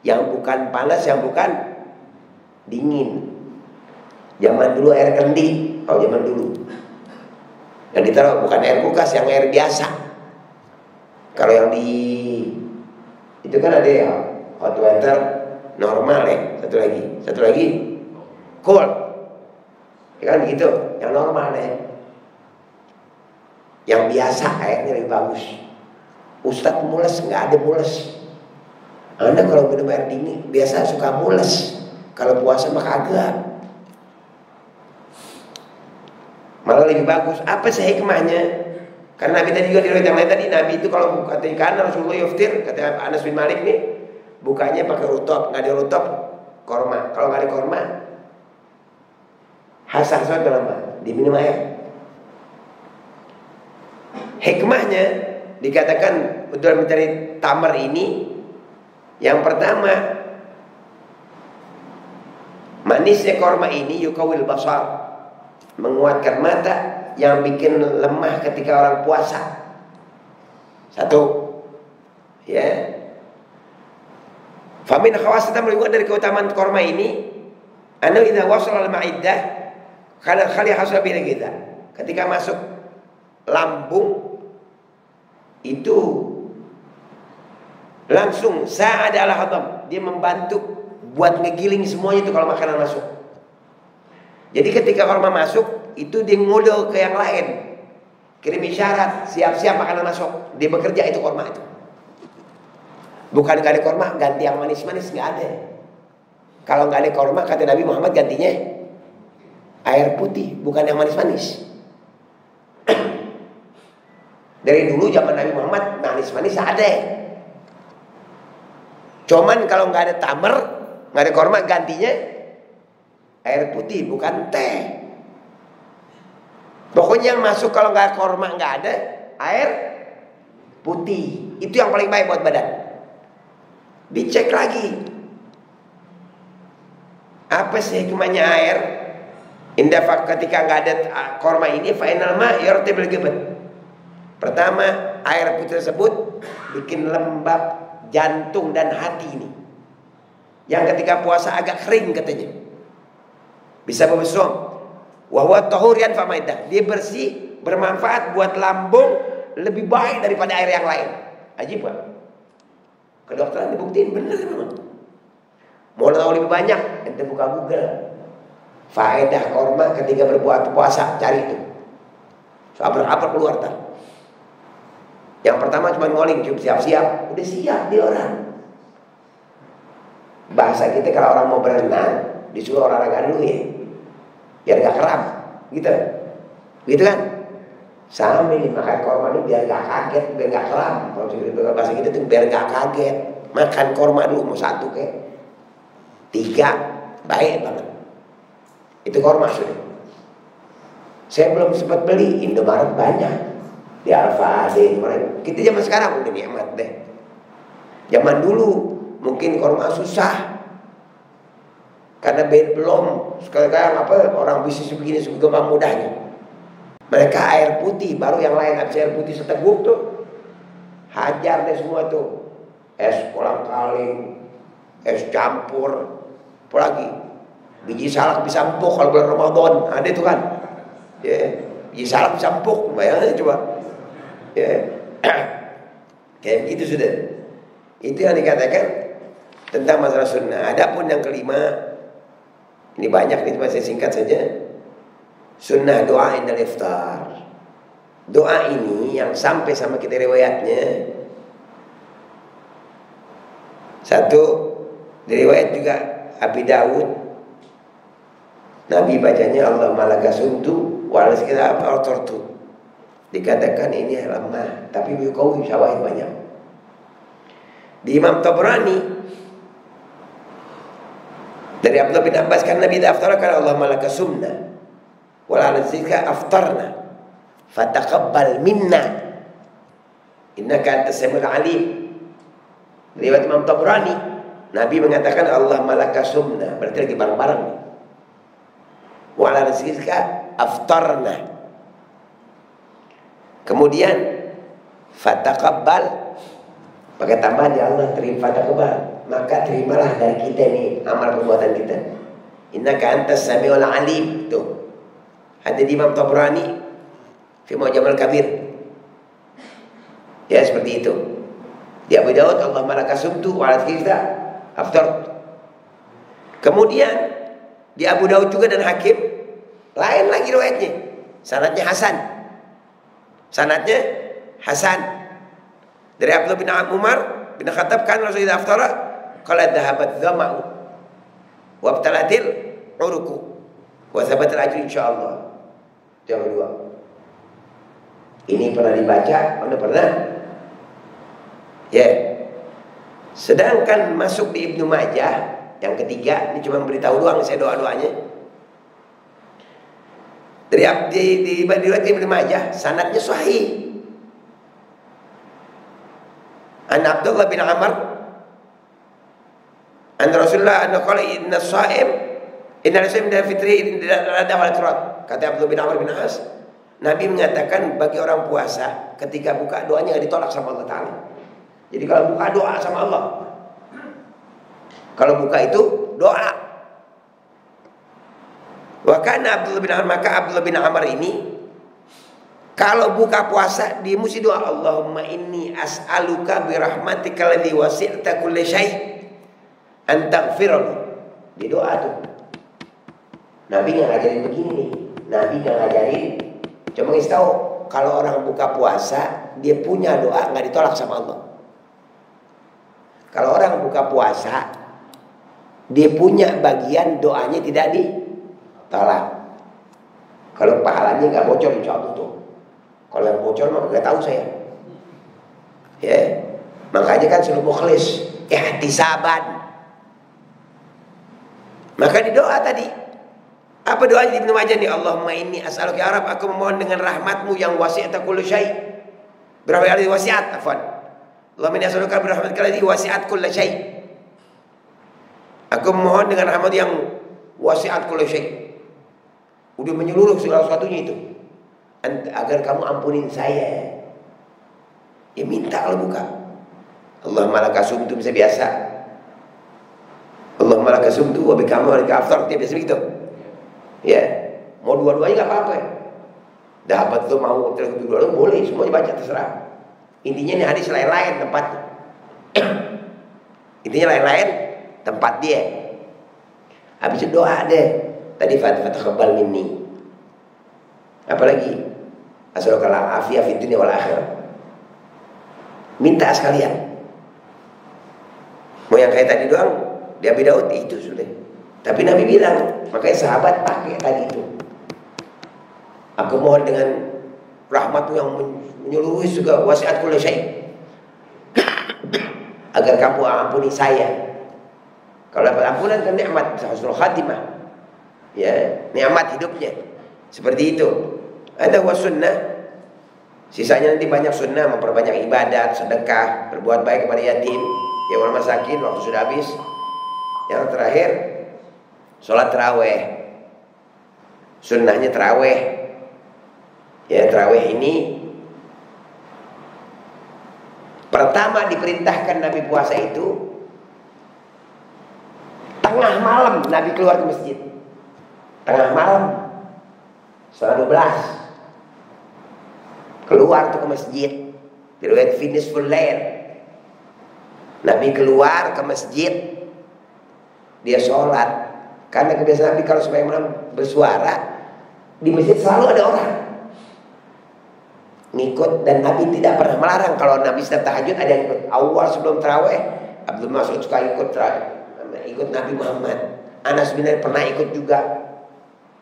yang bukan panas, yang bukan dingin. Zaman dulu air kendi, kalau zaman dulu yang ditaruh bukan air kulkas, yang air biasa. Kalau yang di itu kan ada ya hot water normal ya, satu lagi cold, ya kan gitu, yang normal ya, yang biasa airnya lebih bagus. Ustadz mules, nggak ada mules. Anda kalau minum air dingin biasa suka mules, kalau puasa mah kagak, malah lebih bagus. Apa sih hikmahnya? Karena Nabi tadi juga di riwayat yang lain tadi, Nabi itu kalau buka ikan Rasulullah yuftir, kata Anas bin Malik nih, bukanya pakai rutab, nggak ada rutab, korma. Kalau nggak ada korma, hasar dalam diminum air. Hikmahnya dikatakan untuk mencari tamar ini, yang pertama, manisnya korma ini yukawil basar, menguatkan mata, yang bikin lemah ketika orang puasa. Satu, ya. Famin khawas kita melihat dari keutamaan korma ini, anda idza wasala al-ma'iddah khali hasab bil kita. Ketika masuk lambung itu langsung sa'ada al-hadam, dia membantu buat ngegiling semuanya itu kalau makanan masuk. Jadi ketika korma masuk itu dia ngodo ke yang lain. kirim isyarat, siap-siap makanan masuk. Dia bekerja, itu korma itu. Bukan gak ada korma, ganti yang manis-manis, gak ada. Kalau gak ada korma, kata Nabi Muhammad gantinya air putih, bukan yang manis-manis. Dari dulu zaman Nabi Muhammad manis-manis ada. Cuman kalau gak ada tamar, gak ada korma, gantinya air putih, bukan teh. Pokoknya yang masuk kalau nggak korma nggak ada, air putih. Itu yang paling baik buat badan. Dicek lagi. Apa sih hikmahnya air? Indah ketika nggak ada korma ini, final ma yartabil gibat. Pertama, air putih tersebut bikin lembab jantung dan hati ini. Yang ketika puasa agak kering katanya. Bisa membesar. Wahwa tahurian famaidah, dia bersih, bermanfaat buat lambung, lebih baik daripada air yang lain. Ajib kan? Kedokteran dibuktiin benar memang. Mau tahu lebih banyak, ente buka Google. Faedah korma ketika berbuat puasa, cari itu. Sabar-sabar keluar tak. Yang pertama cuma ngoling, cuma siap-siap, udah siap dia orang. Bahasa kita kalau orang mau berenang, disuruh olahraga dulu ya. Biar gak kram, gitu kan? Sama ini makan korma ini biar gak kaget, biar gak kram. Kalau bahasa kita tuh biar gak kaget, makan korma dulu, mau 1 kek, 3, baik banget. Itu korma sudah. Saya belum sempat beli, Indomaret banyak di Alfa, di Indomaret. Kita zaman sekarang udah nikmat deh. Zaman dulu mungkin korma susah. Karena belum sekarang apa orang bisnis begini gampang mudahnya. Mereka air putih, baru yang lain habis air putih seteguk tuh hajar deh semua tuh. Es kolang-kaling, es campur, apalagi biji salak bisa empuk kalau bulan Ramadan, ada itu kan. Ya, biji salak bisa empuk, bayangin coba. Ya. Kayak gitu sudah. Itu yang dikatakan tentang masalah sunnah. Adapun yang kelima, ini banyak nih, masih singkat saja. Sunnah doa indal iftar. Doa ini yang sampai sama kita riwayatnya. Satu diriwayat juga Abi Dawud. Nabi bacanya Allahumma laka sumtu wa rizqina aftartu. Dikatakan ini lemah, tapi biqawi syawahid banyak. Di Imam Tabrani dari Abdullah bin Abbas kan Nabi daftar kan Allahumma laka sumna wa ala rizqika aftarna fataqabbal minna innaka antas samiul alim. Riwayat Imam Tabrani, Nabi mengatakan Allahumma laka sumna, berarti lagi bareng-bareng. Wa ala rizqika aftarna. Kemudian fataqabbal, pakai tambahan ya Allah, terima fataqabbal, maka terimalah dari kita nih amal perbuatan kita. Innaka antas samiul alim. Tuh ada di Imam Tabrani fi Mu'jam al-Kabir. Ya seperti itu. Di Abu Dawud Allahumma laka sumtu wa ala rizqika aftartu. Kemudian di Abu Dawud juga dan Hakim lain lagi riwayatnya. Sanadnya Hasan. Sanadnya Hasan. Dari Abdullah bin Umar bin Khattab kan Rasulullah aftara qala dhahabat dhama'u wa abtalatil uruku wa thabatal ajru insyaallah. Yang kedua. Ini pernah dibaca, Anda pernah? Ya. Sedangkan masuk di Ibnu Majah yang ketiga, ini cuma beritahu doang saya doa-doanya. Dari di Ibnu Majah sanadnya sahih. An Abdullah bin Amr an Rasulullah anna qala inna shaim inna shaim da fitri inna da wal turat. Kata Abdullah bin Amr bin As, Nabi mengatakan bagi orang puasa ketika buka doanya enggak ditolak sama Allah Taala. Jadi kalau buka doa sama Allah. Kalau buka itu doa. Wa kana Abdullah bin Amr, maka Abdullah bin Amr ini kalau buka puasa dia mesti doa Allahumma inni as'aluka bi rahmatika alladhi wasi'ta kulli syai' an taghfirli. Dia doa tuh. Nabi enggak ngajarin begini nih. Nabi enggak ngajarin, cuma ngasih tahu kalau orang buka puasa, dia punya doa nggak ditolak sama Allah. Kalau orang buka puasa, dia punya bagian doanya tidak ditolak. Kalau pahalanya nggak bocor, insya Allah tuh. Kalau yang bocor mah nggak tahu saya. Ya, makanya kan selalu mukhlis, ihtisaban. Maka di doa tadi, apa doanya di Ibnu Majah nih? Allahumma inni as'aluka ya Rabb, aku memohon dengan rahmatmu yang wasi'at kullu syai'. Berapa kali wasi'at? Afwan. Allahumma inni as'aluka bi rahmatika allati wasi'at kullu syai'. Aku memohon dengan rahmat yang wasi'at kullu syai'. Udah menyeluruh segala sesuatunya itu. Agar kamu ampunin saya. Ya minta kalau buka. Allahumma laka sumtu, bisa biasa. Allahumma laka sumtu wa bika amalika aftar, dia biasa begitu. Ya, mau dua-duanya nggak apa-apa. Dapat tuh mau dua-duanya boleh, semuanya baca terserah. Intinya ini hadis lain-lain tempatnya. Intinya lain-lain tempat dia. Habis itu doa deh. Tadi fataqabbal minni. Apalagi as'aluka al-afiyah fid dunya wal akhirah. Minta sekalian. Mau yang kayak tadi doang, di Abi Daud itu sudah. Tapi Nabi bilang, makanya sahabat pakai tadi itu. Aku mohon dengan rahmatmu yang menyeluruhi segala wasi'at kulli syai'. Agar kamu ampuni saya. Kalau dapat ampunan kan nikmat, husnul khatimah. Ya, nikmat hidupnya. Seperti itu. Ada sunnah. Sisanya nanti banyak sunnah, memperbanyak ibadat, sedekah, berbuat baik kepada yatim, yatim masakin. Waktu sudah habis. Yang terakhir, sholat taraweh. Sunnahnya taraweh. Ya, taraweh ini pertama diperintahkan Nabi puasa itu tengah malam Nabi keluar ke masjid. Tengah malam setengah 12 keluar tuh ke masjid. Diriwayat finish full lail. Nabi keluar ke masjid. Dia sholat. Karena kebiasaan Nabi kalau supaya malam bersuara, di masjid selalu ada orang ngikut, dan Nabi tidak pernah melarang. Kalau Nabi sedang tahajud ada yang ikut. Awal sebelum taraweh, Abdul Mas'ud suka ikut Nabi Muhammad. Anas bin Malik pernah ikut juga.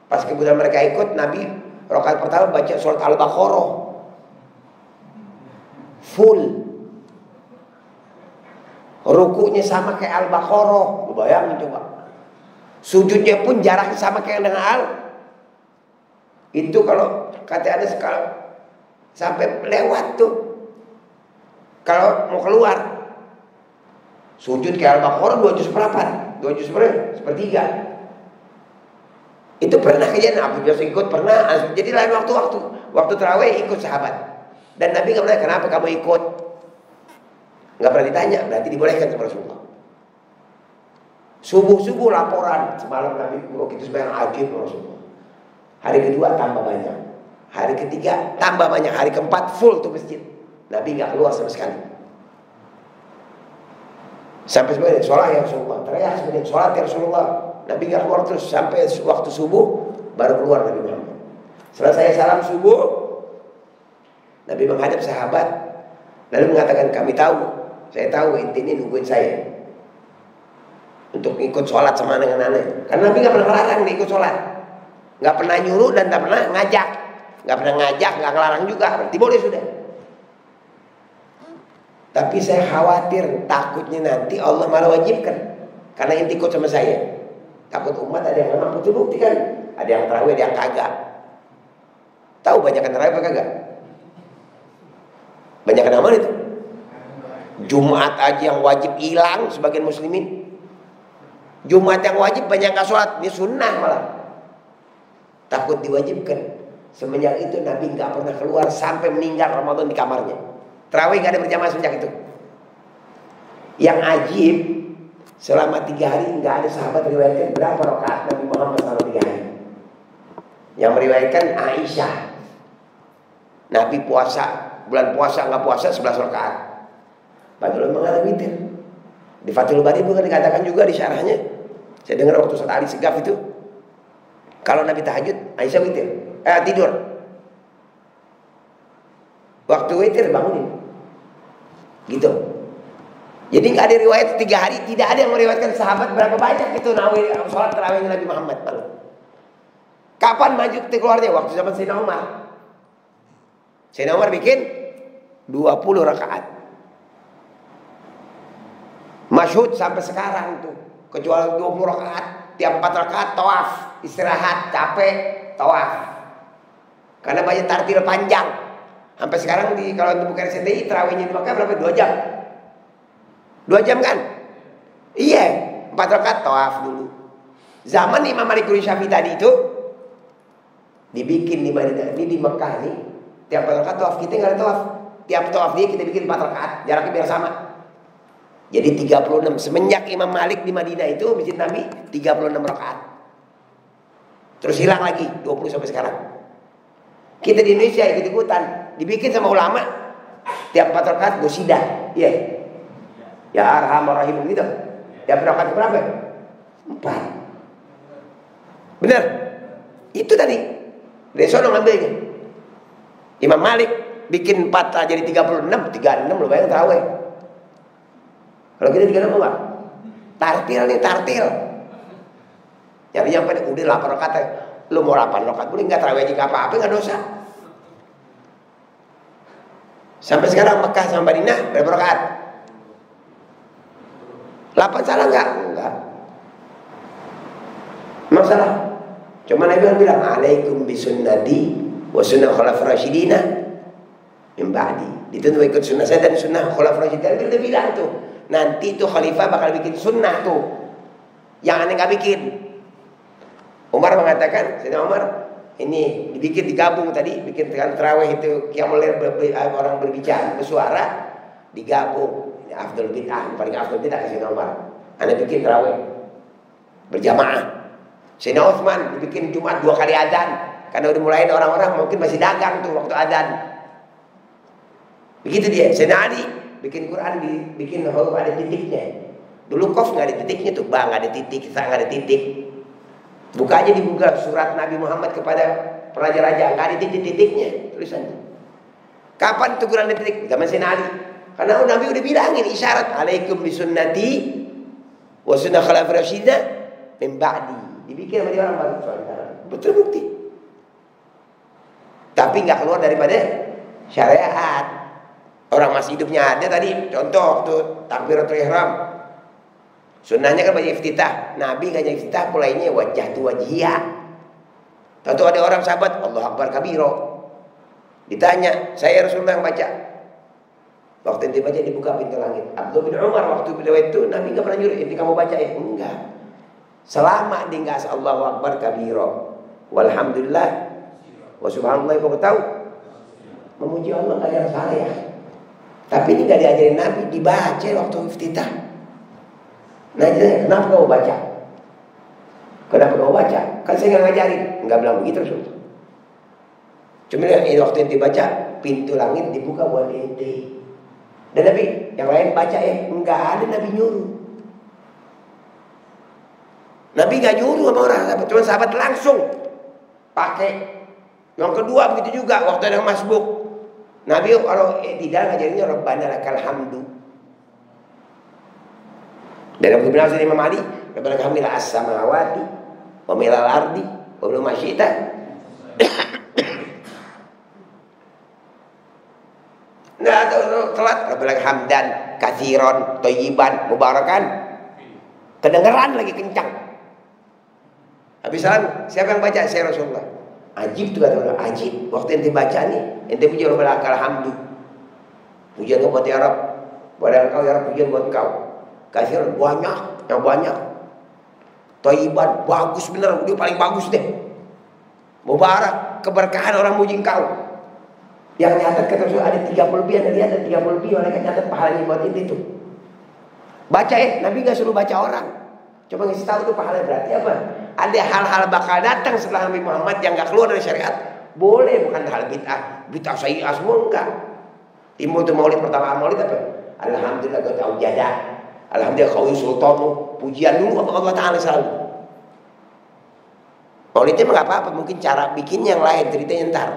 Pas kemudian mereka ikut, Nabi rakaat pertama baca surat Al-Baqarah full. Rukunya sama kayak Al-Baqarah. Lu bayangin coba. Sujudnya pun jaraknya sama kayak dengan itu. Kalau kata Anas kalau sampai lewat tuh, kalau mau keluar sujud kayak Al-Baqarah 2 juz seperempat, 2 juz sepertiga. Itu pernah kejadian. Abu Bakar ikut pernah. Jadi lain waktu tarawih ikut sahabat. Dan Nabi nggak pernah, kenapa kamu ikut? Nggak pernah ditanya. Berarti dibolehkan sama Rasulullah. Subuh laporan semalam Nabi begitu sembahyang ajib Rasulullah. Hari kedua tambah banyak. Hari ketiga tambah banyak. Hari keempat full tuh masjid. Nabi nggak keluar sama sekali. Sampai sebenarnya sholat ya Rasulullah. Teriak sebenarnya sholat ya Rasulullah. Nabi nggak keluar terus sampai waktu subuh baru keluar Nabi Muhammad. Selesai salam subuh, Nabi menghadap sahabat lalu mengatakan, saya tahu inti ini nungguin saya untuk ikut sholat sama anak-anak. Karena Nabi nggak pernah melarang dia ikut sholat, nggak pernah nyuruh dan nggak pernah ngajak, nggak ngelarang juga. Berarti boleh sudah. Tapi saya khawatir, takutnya nanti Allah malah wajibkan karena inti ikut sama saya. Takut umat ada yang memang betul bukti kan, ada yang tarawih, ada yang kagak. Tahu banyak yang tarawih apa kagak? Banyak yang amal itu. Jumat aja yang wajib hilang sebagian muslimin. Jumat yang wajib banyak yang gak sholat, ini sunnah malah. Takut diwajibkan. Semenjak itu Nabi gak pernah keluar sampai meninggal Ramadan di kamarnya. Tarawih gak ada berjamaah semenjak itu. Yang ajib, selama 3 hari gak ada sahabat meriwayatkan berapa rakaat Nabi Muhammad selama 3 hari. Yang meriwayatkan Aisyah. Nabi puasa, bulan puasa nggak puasa 11 rakaat. Padahal mengalami witir. Di Fathul Bari bukan dikatakan juga di syarahnya. Saya dengar waktu Ustaz Ali Segaf itu, kalau Nabi tahajud, Aisyah witir, tidur. Waktu witir bangunin. Gitu. Jadi nggak ada riwayat 3 hari, tidak ada yang meriwayatkan sahabat berapa banyak itu sholat tarawihnya Nabi Muhammad. Kapan maju keluarnya? Waktu zaman Sayyidina Umar. Sayyidina Umar bikin 20 rakaat. Masyhud sampai sekarang tuh. Kecuali 20 rakaat, tiap 4 rakaat tawaf, istirahat, capek, tawaf. Karena banyak tartil panjang. Sampai sekarang kalau untuk bukan RCTI tarawihnya di Makkah berapa? 2 jam. 2 jam kan? Iya, 4 rakaat tawaf dulu. Zaman Imam Malik bin Syafi'i tadi itu dibikin di Madinah, ini di Mekah nih. Tiap 4 rakaat tawaf, kita nggak ada tawaf. Tiap tawaf dia kita bikin 4 rakaat, jaraknya biar sama. Jadi 36. Semenjak Imam Malik di Madinah itu masjid Nabi 36 rakaat. Terus hilang lagi 20 sampai sekarang. Kita di Indonesia ikut-ikutan, dibikin sama ulama. Tiap 4 rakaat gosidah. Iya. Ya arhamar rahim gitu. Tiap rakaat berapa? 4. Benar. Itu tadi. Dari sono ngambilnya. Imam Malik bikin 4 jadi 36 lu bayang tarawih. Kalau kita 36 enggak? Tartil nih, tartil. Yang nyampe udah 8 rakaat. Lu mau 8 rakaat boleh enggak tarawih aja apa-apa enggak dosa. Sampai sekarang Mekah sama Madinah berapa rakaat? 8 salah enggak? Enggak. Masalah. Cuma Nabi bilang, "Alaikum bisunnati wa sunnah khulafar rasyidina min ba'di." Dituntut ikut sunnah saya dan sunnah khulafar rasyidin. Dia udah bilang tuh, nanti tuh khalifah bakal bikin sunnah tuh. Yang aneh enggak bikin. Umar mengatakan, Sayyidina Umar, ini dibikin digabung tadi, bikin tarawih itu qiyamul lail orang berbicara, bersuara, digabung. Ini afdal bid'ah, paling afdal bid'ah Sayyidina Umar. Anda bikin tarawih berjamaah. Sayyidina Utsman dibikin Jumat 2 kali azan. Karena udah mulai orang-orang mungkin masih dagang tuh waktu azan. Begitu dia. Sayyidina Ali bikin Quran dibikin huruf ada titiknya. Dulu qaf enggak ada titiknya tuh, ba enggak ada titik, sa enggak ada titik. Buka aja di Google surat Nabi Muhammad kepada raja-raja, enggak ada titik-titiknya tulisannya. Kapan tuh Quran ada titik? Zaman Sayyidina Ali. Karena Nabi udah bilangin isyarat, "Alaikum bisunnati wa sunnah khulafar rasyidin min ba'di." Dibikin sama dia orang baru soalnya. Betul bukti. Tapi nggak keluar daripada syariat. Orang masih hidupnya ada tadi. Contoh tuh takbiratul ihram. Sunnahnya kan baca iftitah. Nabi nggak jadi iftitah, mulainya wajah tu wajhiyah. Tentu ada orang sahabat, Allah Akbar kabiro. Ditanya, saya Rasulullah yang baca. Waktu yang dibaca dibuka pintu langit. Abdullah bin Umar waktu beliau itu Nabi nggak pernah nyuruh, ini kamu baca ya? Enggak. Selama dia nggak Allahu Akbar kabiro, walhamdulillah, wa subhanallah, kau tahu memuji Allah nggak ada yang salah ya. Tapi ini nggak diajarin Nabi, dibaca waktu iftitah. Nah, jadi kenapa kau baca? Kenapa kau baca? Kan saya nggak ngajarin, nggak bilang begitu Rasul. Cuma waktu yang dibaca, pintu langit dibuka buat ente. Dan Nabi yang lain baca ya, nggak ada Nabi nyuruh. Nabi gak nyuruh sama orang, cuma sahabat langsung pakai. Yang kedua begitu juga waktu ada masbuk. Nabi kalau tidak ngajarinnya Rabbana lakal hamdu. Dan Abu Bin Imam Ali, Rabbana lakal hamdu as-samawati wa milal ardi wa bil masyita. Nah, telat Rabbana lakal hamdan katsiran thayyiban mubarakan. Kedengeran lagi kencang. Habis salam, siapa yang baca? Saya Rasulullah. Ajib tuh kata orang, ajib. Waktu ente baca nih, ente puji Rabbana lakal hamdu. Pujian buat ya Rabb. Padahal kau ya Rabb, pujian buat kau. Kasih banyak, yang banyak. Thayyiban, bagus bener, dia paling bagus deh. Mubarak, keberkahan orang muji kau. Yang nyatat kata Rasul ada 30 lebih, ada lihat ada 30 lebih, mereka nyatat pahalanya buat itu tuh. Baca Nabi gak suruh baca orang. Coba ngasih tahu tuh pahala berarti apa? Ada hal-hal bakal datang setelah Nabi Muhammad yang gak keluar dari syariat. Boleh, bukan hal bid'ah. Bid'ah sayyi'ah semua enggak. Timbul tuh maulid pertama, maulid apa? Alhamdulillah kau tahu jadah. Alhamdulillah kau sultanu. Pujian dulu sama Allah Ta'ala selalu. Maulidnya enggak apa-apa, mungkin cara bikinnya yang lain, ceritanya ntar.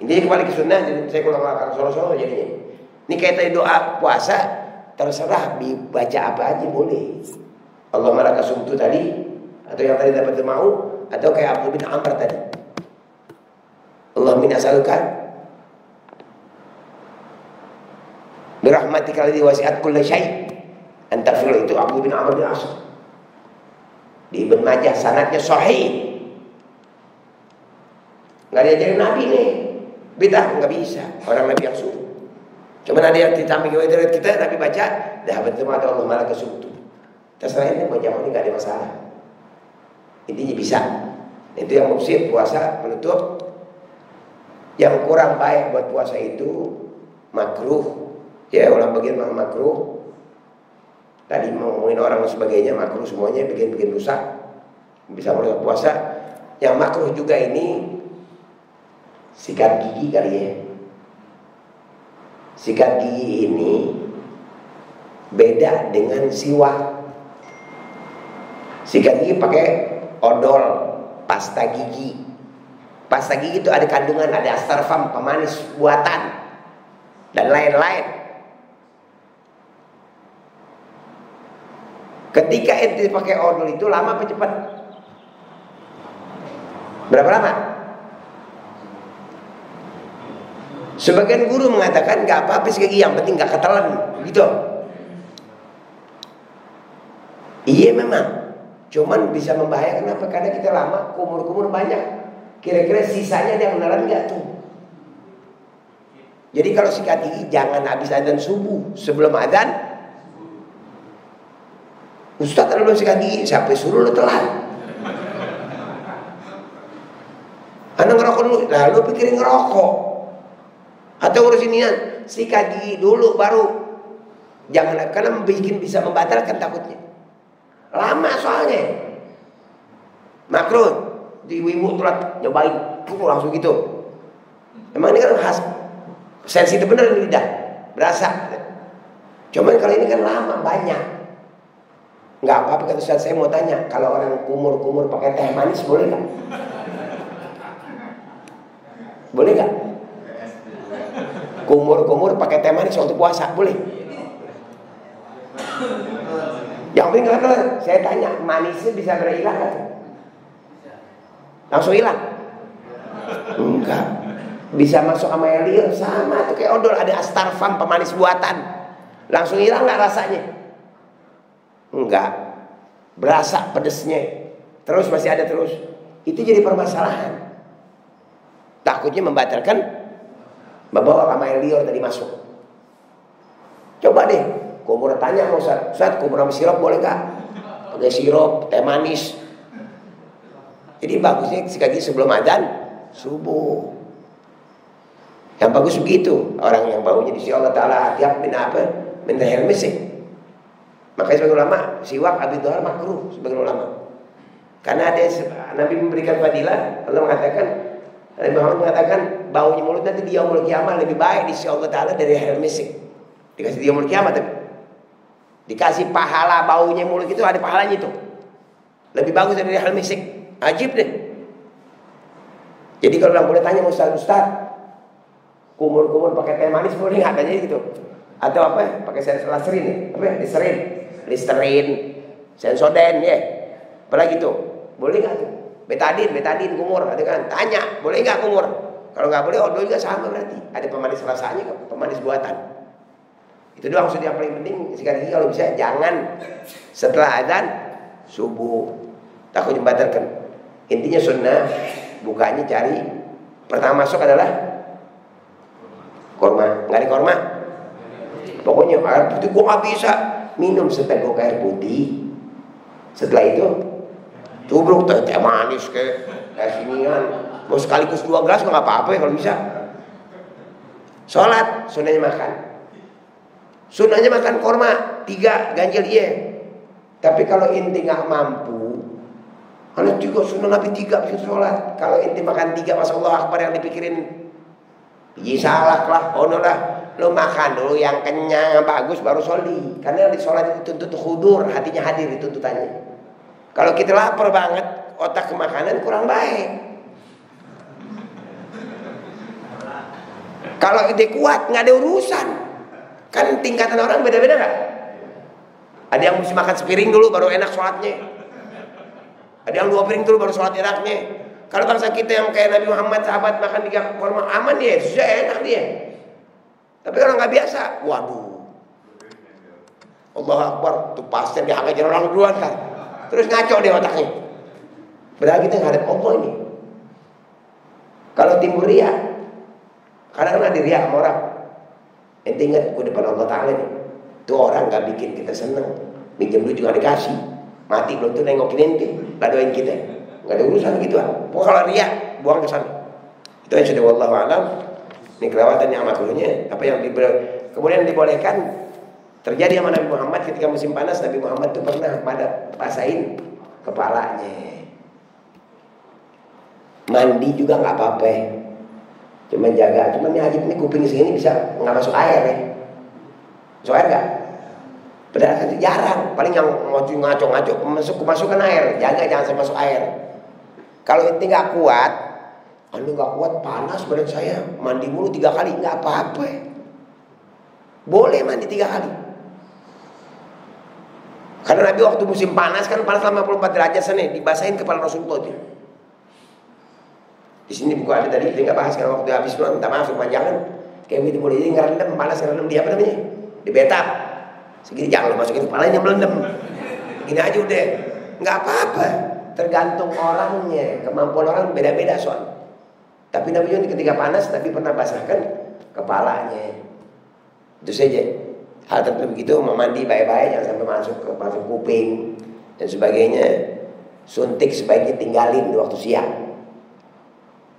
Intinya kembali ke sunnah. Jadi saya kalau makan solo-solo jadinya. Ini kayak tadi doa puasa, terserah dibaca apa aja boleh. Allahumma laka sumtu tadi, atau yang tadi dapat mau, atau kayak Abdul bin Amr tadi. Allahumma as'aluka birahmatika alladzi wasi'at kulla syai' antaghfir. Itu Abdul bin Amr bin As. Di Ibn Majah sanadnya sahih. Enggak diajarin Nabi nih. Bidah enggak bisa. Orang Nabi yang suruh. Cuman ada yang ditambah riwayat kita Nabi baca, dah betul ada Allah malah kesutu. Terserah ini mau jamaah ini enggak ada masalah. Intinya bisa. Itu yang mufsid puasa menutup. Yang kurang baik buat puasa itu makruh. Ya, ulang bagian makruh. Tadi mau ngomongin orang dan sebagainya, makruh semuanya bikin rusak. Bisa merusak puasa. Yang makruh juga ini sikat gigi kali ya. Sikat gigi ini beda dengan siwak. Sikat gigi pakai odol, pasta gigi. Pasta gigi itu ada kandungan, ada astarfam, pemanis buatan, dan lain-lain. Ketika ente pakai odol itu lama apa cepat? Berapa lama? Sebagian guru mengatakan nggak apa-apa sikat gigi, yang penting nggak ketelan, gitu. Iya memang, cuman bisa membahayakan apa? Karena kita lama, kumur-kumur banyak. Kira-kira sisanya dia beneran nggak tuh? Jadi kalau sikat gigi jangan habis adzan subuh, sebelum adzan. Ustaz kalau belum sikat gigi, siapa suruh lu telat? Anak ngerokok dulu, lalu pikirin ngerokok. Atau urus inian, sikat gigi dulu baru. Jangan, karena bisa membatalkan takutnya. Lama soalnya. Makruh. Di ibu telat nyobain, langsung gitu. Emang ini kan khas sensitif bener di lidah, berasa. Cuman kalau ini kan lama banyak. Nggak apa-apa kata Ustaz, saya mau tanya, kalau orang kumur-kumur pakai teh manis boleh nggak? Boleh nggak? Kumur-kumur pakai teh manis waktu puasa boleh? Yang penting kalau saya tanya, manisnya bisa berhilang nggak? Langsung hilang? Enggak. Bisa masuk sama air liur, sama tuh kayak odol, ada astarfam pemanis buatan. Langsung hilang nggak rasanya? Enggak. Berasa pedesnya. Terus masih ada terus. Itu jadi permasalahan. Takutnya membatalkan membawa sama air liur tadi masuk. Coba deh, kumur tanya sama Ustaz, kumur sama sirup boleh nggak? Pakai sirup, teh manis. Jadi bagusnya sekali sebelum adzan subuh. Yang bagus begitu. Orang yang baunya di sisi Allah Ta'ala tiap min apa? Min rihil misk. Makanya sebagian ulama siwak Abi Dhar makruh sebagian ulama. Karena ada Nabi memberikan fadilah, Allah mengatakan, Nabi Muhammad mengatakan baunya mulut nanti di yaumul kiamah lebih baik di sisi Allah Ta'ala dari rihil misk. Dikasih di yaumul kiamah tapi dikasih pahala baunya mulut itu ada pahalanya itu. Lebih bagus dari rihil misk. Ajib deh. Jadi kalau orang boleh tanya Ustaz, kumur-kumur pakai teh manis boleh nggak? Tanya gitu. Atau apa? Pakai Listerin, apa? Listerin, Sensoden ya. Apalagi tuh, boleh nggak tuh? Betadin kumur, ada kan? Tanya, boleh nggak kumur? Kalau nggak boleh, odol juga sama berarti. Ada pemanis rasanya, pemanis buatan. Itu doang maksud yang paling penting. Sekali lagi kalau bisa jangan setelah adzan subuh, takut membatalkan. Intinya sunnah bukanya cari pertama masuk adalah korma. Nggak ada korma, pokoknya air putih gua nggak bisa minum seteguk air putih. Setelah itu tubruk teh manis kayak sinian. Mau sekaligus 2 gelas nggak apa-apa ya kalau bisa. Sholat sunnahnya makan. Sunnahnya makan korma 3 ganjil iya. Tapi kalau inti nggak mampu, ada juga sunnah Nabi 3 bisa sholat. Kalau inti makan 3 pas Allah Akbar yang dipikirin biji salak lah, ono lah. Lo makan dulu yang kenyang, bagus baru sholli. Karena di sholat itu dituntut khudur, hatinya hadir dituntutannya. Kalau kita lapar banget, otak ke makanan kurang baik. Kalau dia kuat nggak ada urusan. Kan tingkatan orang beda-beda nggak? Ada yang mesti makan sepiring dulu baru enak sholatnya. Ada yang 2 piring dulu baru sholat enaknya. Kalau bangsa kita yang kayak Nabi Muhammad sahabat makan 3 kurma aman dia, susah enak dia. Tapi kalau nggak biasa, waduh. Allahu Akbar, tuh pasti dihajar orang duluan kan. Terus ngaco dia otaknya. Padahal kita ngadep Allah ini. Kalau timbul riya, kadang-kadang ada riya sama orang. Ente ingat gue depan Allah Ta'ala nih. Tuh orang gak bikin kita seneng. Minjem duit juga dikasih. Mati belum tuh nengokin ente. Ladoin kita. Gak ada urusan gitu lah. Pokoknya kalau riya, buang ke sana. Itu yang sudah wallahu alam. Ini kerawatan yang makruhnya. Apa yang kemudian dibolehkan. Terjadi sama Nabi Muhammad ketika musim panas. Nabi Muhammad tuh pernah pada pasain kepalanya. Mandi juga nggak apa-apa, cuma jaga. Cuma ini Ajib ini kuping segini bisa nggak masuk air ya? Masuk air nggak? Padahal kan jarang. Paling yang ngaco-ngaco masukkan air. Jaga jangan sampai masuk air. Kalau itu nggak kuat, anu nggak kuat panas badan saya mandi mulu 3 kali nggak apa-apa. Boleh mandi 3 kali. Karena Nabi waktu musim panas kan panas 54 derajat sana dibasahin kepala Rasulullah itu. Di sini buku ada tadi kita nggak bahas karena waktu habis minta maaf kepanjangan. Kayak begitu boleh jadi ngerendam panas ngerendam dia apa namanya? Di betap. Segini jangan lo masukin kepalanya melendem. Gini aja udah. Nggak apa-apa. Tergantung orangnya, kemampuan orang beda-beda soal. Tapi Nabi Muhammad ketika panas Nabi pernah basahkan kepalanya. Itu saja. Hal tertentu begitu mau mandi baik-baik jangan sampai masuk kuping dan sebagainya. Suntik sebaiknya tinggalin di waktu siang.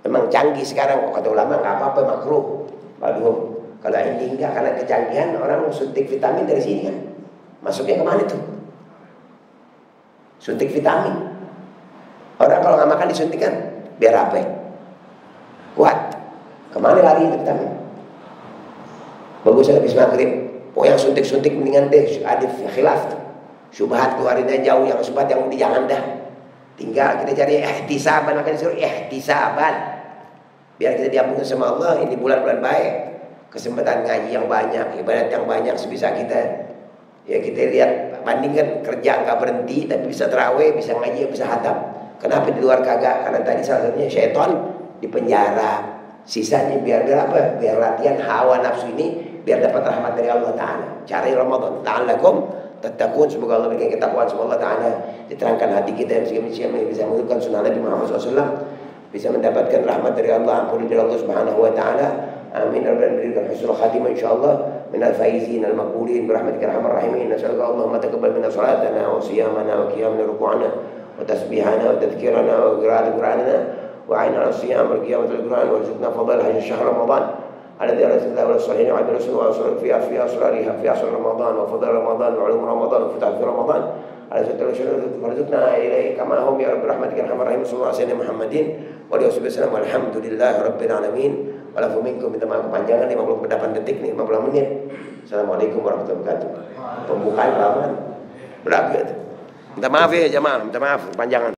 Memang canggih sekarang kata ulama nggak apa-apa makruh. Waduh, kalau ini enggak karena kecanggihan orang suntik vitamin dari sini kan. Masuknya kemana tuh? Suntik vitamin. Orang kalau nggak makan disuntikan biar apa? Kuat. Kemana lari itu vitamin? Bagus habis maghrib. Oh yang suntik-suntik mendingan deh ada khilaf tuh. Syubhat keluarin aja jauh, yang syubhat yang udah jangan dah. Tinggal kita cari ihtisaban, akan disuruh ihtisaban. Biar kita diampuni sama Allah. Ini bulan-bulan baik. Kesempatan ngaji yang banyak, ibadat yang banyak sebisa kita. Ya kita lihat bandingkan kerja nggak berhenti tapi bisa tarawih, bisa ngaji, bisa hatam. Kenapa di luar kagak? Karena tadi salah satunya syaitan di penjara. Sisanya biar apa? Biar latihan hawa nafsu ini biar dapat rahmat dari Allah Ta'ala. Cari Ramadan ta'alakum tattaqun, semoga Allah berikan ketakwaan, semoga Allah Ta'ala diterangkan hati kita yang bisa menurutkan sunnah Nabi Muhammad SAW, bisa mendapatkan rahmat dari Allah, ampun dari Allah Subhanahu wa Ta'ala. Amin. Dan berikan husnul khatimah insyaallah minal faizin al maqbulin birahmatika arhamar rahimin. Nasallallahu Allahumma taqabbal minna salatana wa siyamana wa qiyamana ruku'ana wa tasbihana wa tadhkirana wa qira'ana wa 'aina al-siyam wal qiyam wal qur'an warzuqna fadhal hajj syahr ramadan الذي أرسل الله والصالحين وعبد رسول الله وصلى في أسرارها في أسرار رمضان وفضل رمضان وعلوم رمضان وفتح في رمضان على سبيل الشهور ورزقنا إليه كما هم يا رب برحمتك الرحمن الرحيم صلى الله عليه وسلم محمدin wa alihi wasallam walhamdulillahi rabbil alamin. Walafu minkum, minta maaf kepanjangan 58 detik nih, 50 menit. Assalamualaikum warahmatullahi wabarakatuh. Pembukaan lama berapa itu? Minta maaf ya jamaah, minta maaf kepanjangan.